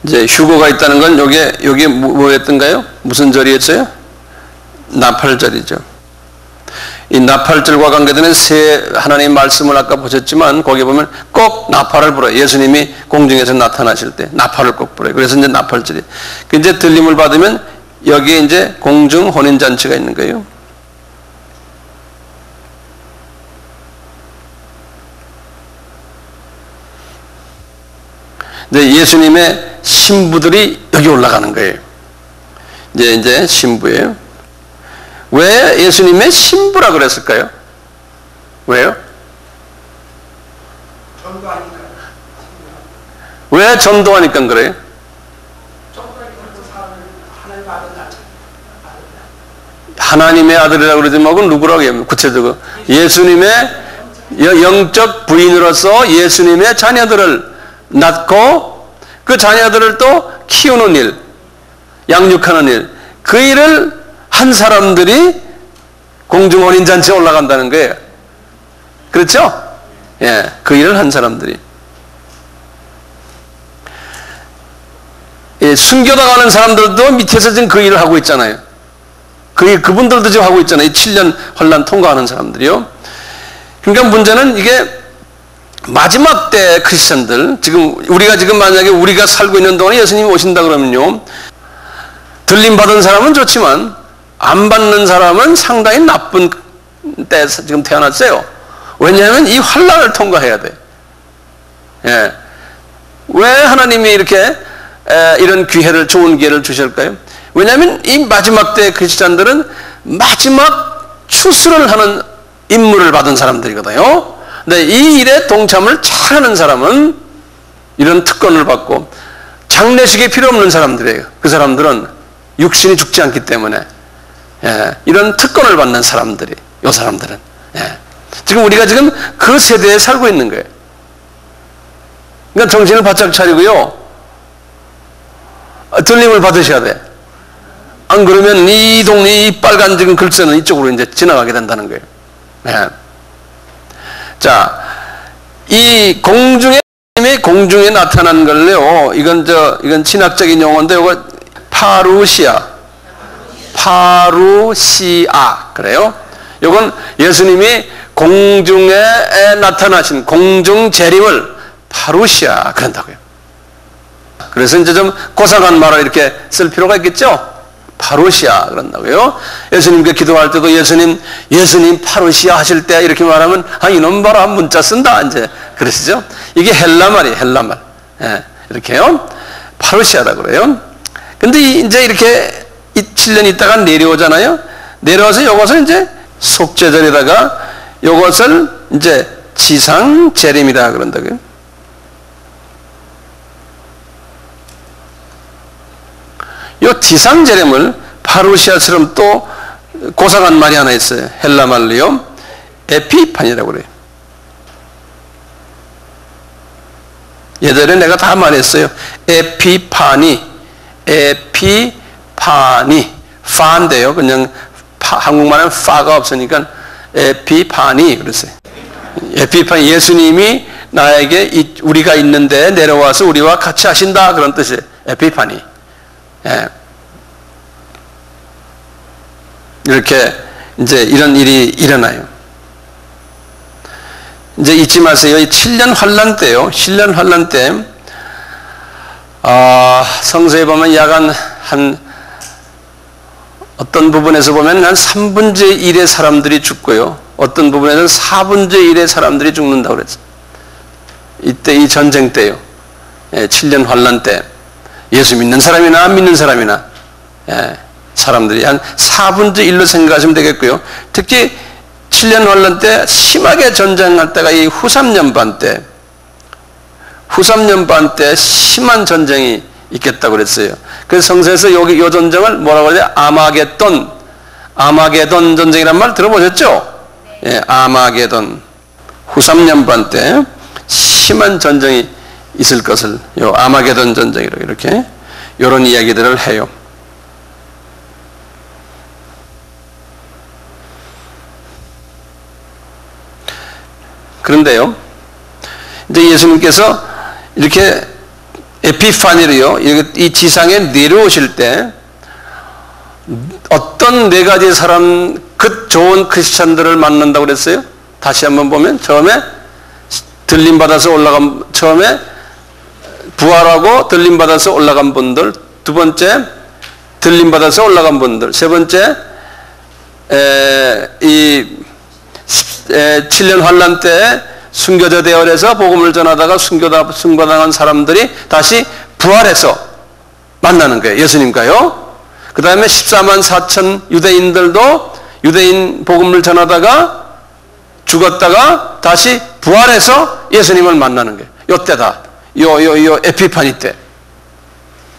이제 휴거가 있다는 건 여기 뭐였던가요? 무슨 절이었어요? 나팔절이죠. 이 나팔절과 관계되는 새 하나님의 말씀을 아까 보셨지만 거기 보면 꼭 나팔을 불어요. 예수님이 공중에서 나타나실 때 나팔을 꼭 불어요. 그래서 이제 나팔절이. 이제 들림을 받으면 여기에 이제 공중 혼인잔치가 있는 거예요. 이제 예수님의 신부들이 여기 올라가는 거예요. 이제 신부예요. 왜 예수님의 신부라 그랬을까요? 왜요? 전도하니까. 왜 전도하니까 그래요? 하나님의 아들이라고 그러지 말고 누구라고 해요? 구체적으로 예수님의 영적 부인으로서 예수님의 자녀들을 낳고 그 자녀들을 또 키우는 일, 양육하는 일, 그 일을 한 사람들이 공중혼인잔치에 올라간다는 거예요. 그렇죠? 예, 그 일을 한 사람들이. 예, 순교당하는 사람들도 밑에서 지금 그 일을 하고 있잖아요. 그분들도 지금 하고 있잖아요. 7년 환란 통과하는 사람들이요. 그러니까 문제는 이게 마지막 때 크리스천들, 지금 우리가 지금 만약에 우리가 살고 있는 동안에 예수님이 오신다 그러면요, 들림 받은 사람은 좋지만 안 받는 사람은 상당히 나쁜 때 지금 태어났어요. 왜냐하면 이 환란을 통과해야 돼. 예. 왜 하나님이 이렇게 이런 기회를, 좋은 기회를 주실까요? 왜냐하면 이 마지막 때 크리스천들은 마지막 추수를 하는 임무를 받은 사람들이거든요. 근데 이 일에 동참을 잘하는 사람은 이런 특권을 받고, 장례식이 필요 없는 사람들이에요. 그 사람들은 육신이 죽지 않기 때문에, 예, 이런 특권을 받는 사람들이, 요 사람들은. 예. 지금 우리가 지금 그 세대에 살고 있는 거예요. 그러니까 정신을 바짝 차리고요, 들림을 받으셔야 돼. 안 그러면 이 동네 이 빨간 지금 글쎄는 이쪽으로 이제 지나가게 된다는 거예요. 예. 자, 이 공중의 예수님이 공중에 나타난 걸요. 이건 신학적인 용어인데 이거 파루시아 그래요. 이건 예수님이 공중에 나타나신 공중 재림을 파루시아 그런다고요. 그래서 이제 좀 고상한 말을 이렇게 쓸 필요가 있겠죠. 파루시아 그런다고요. 예수님께 기도할 때도 예수님 파루시아 하실 때 이렇게 말하면 이놈 봐라 문자 쓴다 이제 그러시죠. 이게 헬라 말이에요. 헬라 말. 예, 이렇게요. 파루시아라고 그래요. 근데 이제 이렇게 7년 있다가 내려오잖아요. 내려와서 이것을 이제 속죄절에다가 이것을 이제 지상 재림이라 그런다고요. 이 지상 재림을 파루시아처럼 또 고상한 말이 하나 있어요. 헬라 말로요. 에피판이라고 그래요. 예전에 내가 다 말했어요. 에피파니, 파인데요. 그냥 한국말은 파가 없으니까 에피파니 그랬어요. 에피파니, 예수님이 나에게 우리가 있는데 내려와서 우리와 같이 하신다 그런 뜻이에요. 에피파니. 예. 이렇게 이제 이런 일이 일어나요. 이제 잊지 마세요. 7년 환란 때요. 7년 환란 때 성서에 보면 약간 한 어떤 부분에서 보면 한 3분의 1의 사람들이 죽고요. 어떤 부분에서는 4분의 1의 사람들이 죽는다고 그랬어요. 이때 이 전쟁 때요. 7년 환란 때 예수 믿는 사람이나 안 믿는 사람이나 사람들이 한 4분의 1로 생각하시면 되겠고요. 특히 7년 환란 때 심하게 전쟁할 때가 이 후삼년반 때 심한 전쟁이 있겠다고 그랬어요. 그래서 성서에서 이 전쟁을 뭐라고 그래요? 아마게돈 전쟁이란 말 들어보셨죠? 네. 예, 아마게돈 후삼년반 때 심한 전쟁이 있을 것을 요 아마게돈 전쟁이라고 이렇게 이런 이야기들을 해요. 그런데요, 이제 예수님께서 이렇게 에피파니로요, 이 지상에 내려오실 때 어떤 네 가지 사람, 좋은 크리스찬들을 만난다고 그랬어요? 다시 한번 보면, 처음에 처음에 부활하고 들림받아서 올라간 분들, 두 번째, 들림받아서 올라간 분들, 세 번째, 7년 환란 때 순교자 대열에서 복음을 전하다가 순교당한 사람들이 다시 부활해서 만나는 거예요. 예수님과요. 그 다음에 14만 4천 유대인들도 유대인 복음을 전하다가 죽었다가 다시 부활해서 예수님을 만나는 거예요. 요때다. 요 에피파니 때.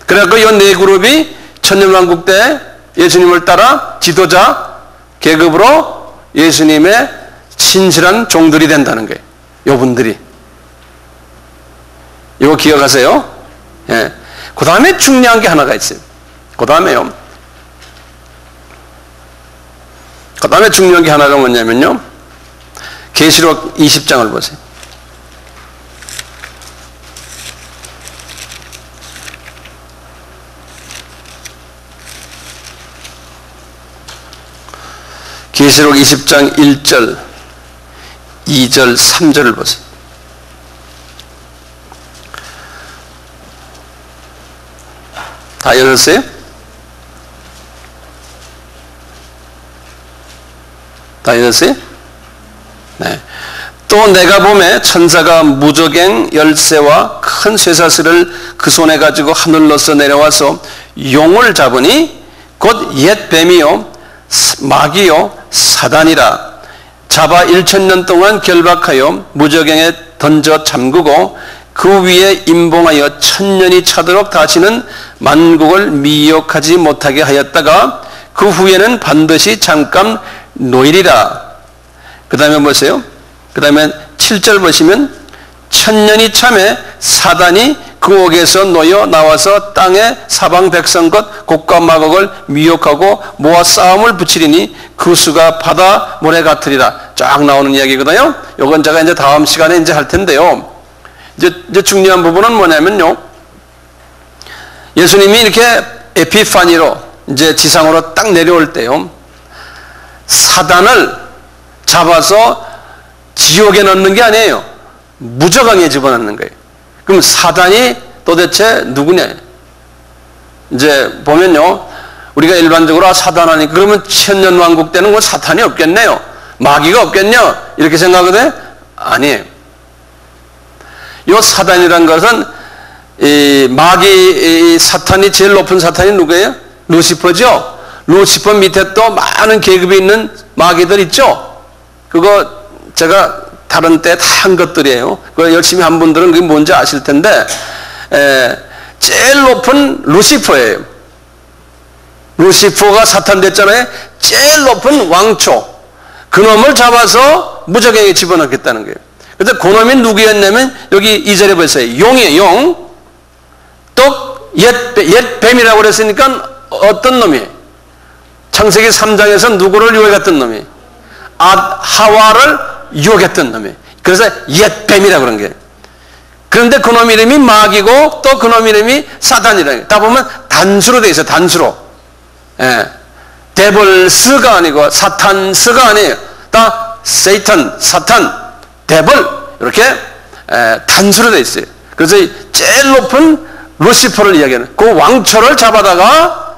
그래서 이 네 그룹이 천년왕국 때 예수님을 따라 지도자 계급으로 예수님의 신실한 종들이 된다는 거예요. 요 분들이. 이거 기억하세요? 예. 그 다음에 중요한 게 하나가 있어요. 그 다음에요. 그 다음에 중요한 게 하나가 뭐냐면요. 계시록 20장을 보세요. 계시록 20장 1절, 2절, 3절을 보세요. 다 열었어요? 다 열었어요? 네. 또 내가 보매 천사가 무저갱 열쇠와 큰 쇠사슬을 그 손에 가지고 하늘로서 내려와서 용을 잡으니 곧 옛 뱀이요 마귀요 사단이라 잡아 1000년 동안 결박하여 무저갱에 던져 잠그고 그 위에 임봉하여 1000년이 차도록 다시는 만국을 미혹하지 못하게 하였다가 그 후에는 반드시 잠깐 놓이리라. 그 다음에 보세요. 그 다음에 7절 보시면 1000년이 참에 사단이 그 옥에서 놓여 나와서 땅에 사방 백성 것 곡과 마곡을 미혹하고 모아 싸움을 붙이리니 그 수가 바다 모래 같으리라. 쫙 나오는 이야기거든요. 요건 제가 이제 다음 시간에 이제 할 텐데요. 이제 중요한 부분은 뭐냐면요. 예수님이 이렇게 에피파니로 이제 지상으로 딱 내려올 때요. 사단을 잡아서 지옥에 넣는 게 아니에요. 무저강에 집어넣는 거예요. 그럼 사단이 도대체 누구냐? 이제 보면요. 우리가 일반적으로 사단하니까 그러면 천년왕국 때는 뭐 사탄이 없겠네요. 마귀가 없겠냐? 이렇게 생각하거든요. 아니에요. 이 사단이란 것은 이 마귀, 이 사탄이 제일 높은 사탄이 누구예요? 루시퍼죠. 루시퍼 밑에 또 많은 계급이 있는 마귀들 있죠. 그거 제가 다른 때 다 한 것들이에요. 그거 열심히 한 분들은 그게 뭔지 아실 텐데, 제일 높은 루시퍼예요. 루시퍼가 사탄 됐잖아요. 제일 높은 왕초. 그놈을 잡아서 무저갱에 집어넣겠다는 거예요. 그래서 그놈이 누구였냐면 여기 2절에 보세요. 용이에요. 용. 또 옛 뱀이라고 그랬으니까 어떤 놈이에요? 창세기 3장에서 누구를 유혹했던 놈이에요? 하와를 유혹했던 놈이에요. 그래서 옛 뱀이라고 그런 거예요. 그런데 그놈 이름이 마귀고 또 그놈 이름이 사탄이라는 거예요. 다 보면 단수로 되어 있어요. 단수로. 예. 데블스가 아니고 사탄스가 아니에요. 다 세이탄, 사탄, 데블 이렇게 단수로 되어 있어요. 그래서 제일 높은 루시퍼를 이야기하는 그 왕초를 잡아다가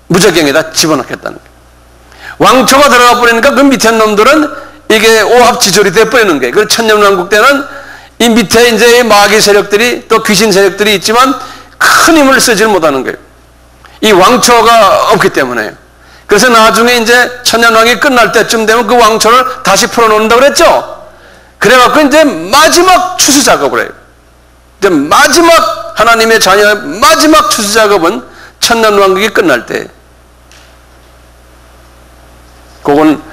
무저갱에다 집어넣겠다는 거예요. 왕초가 들어가 버리니까 그 밑에 놈들은 이게 오합지졸이 돼버리는 거예요. 그래서 천년왕국 때는 이 밑에 이제 마귀 세력들이 또 귀신 세력들이 있지만 큰 힘을 쓰지 못하는 거예요. 이 왕초가 없기 때문에요. 그래서 나중에 이제 천년왕이 끝날 때쯤 되면 그 왕초를 다시 풀어놓는다고 그랬죠? 그래갖고 이제 마지막 추수 작업을 해요. 이제 마지막 하나님의 자녀의 마지막 추수 작업은 천년왕국이 끝날 때. 그건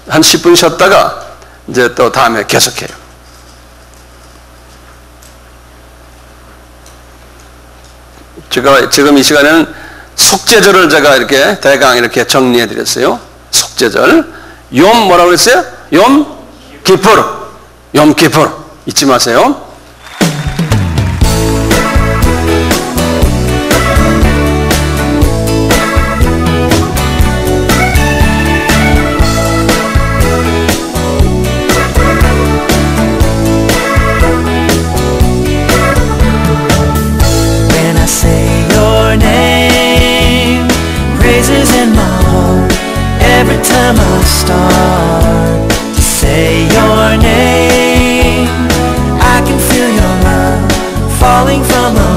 한 10분 쉬었다가 이제 또 다음에 계속해요. 제가 지금 이 시간에는 속죄절을 제가 이렇게 대강 이렇게 정리해 드렸어요. 속죄절. 욤 뭐라고 그랬어요? 욤 기푸르. 욤 기푸르. 잊지 마세요. Every time I start to say your name, I can feel your love falling from above.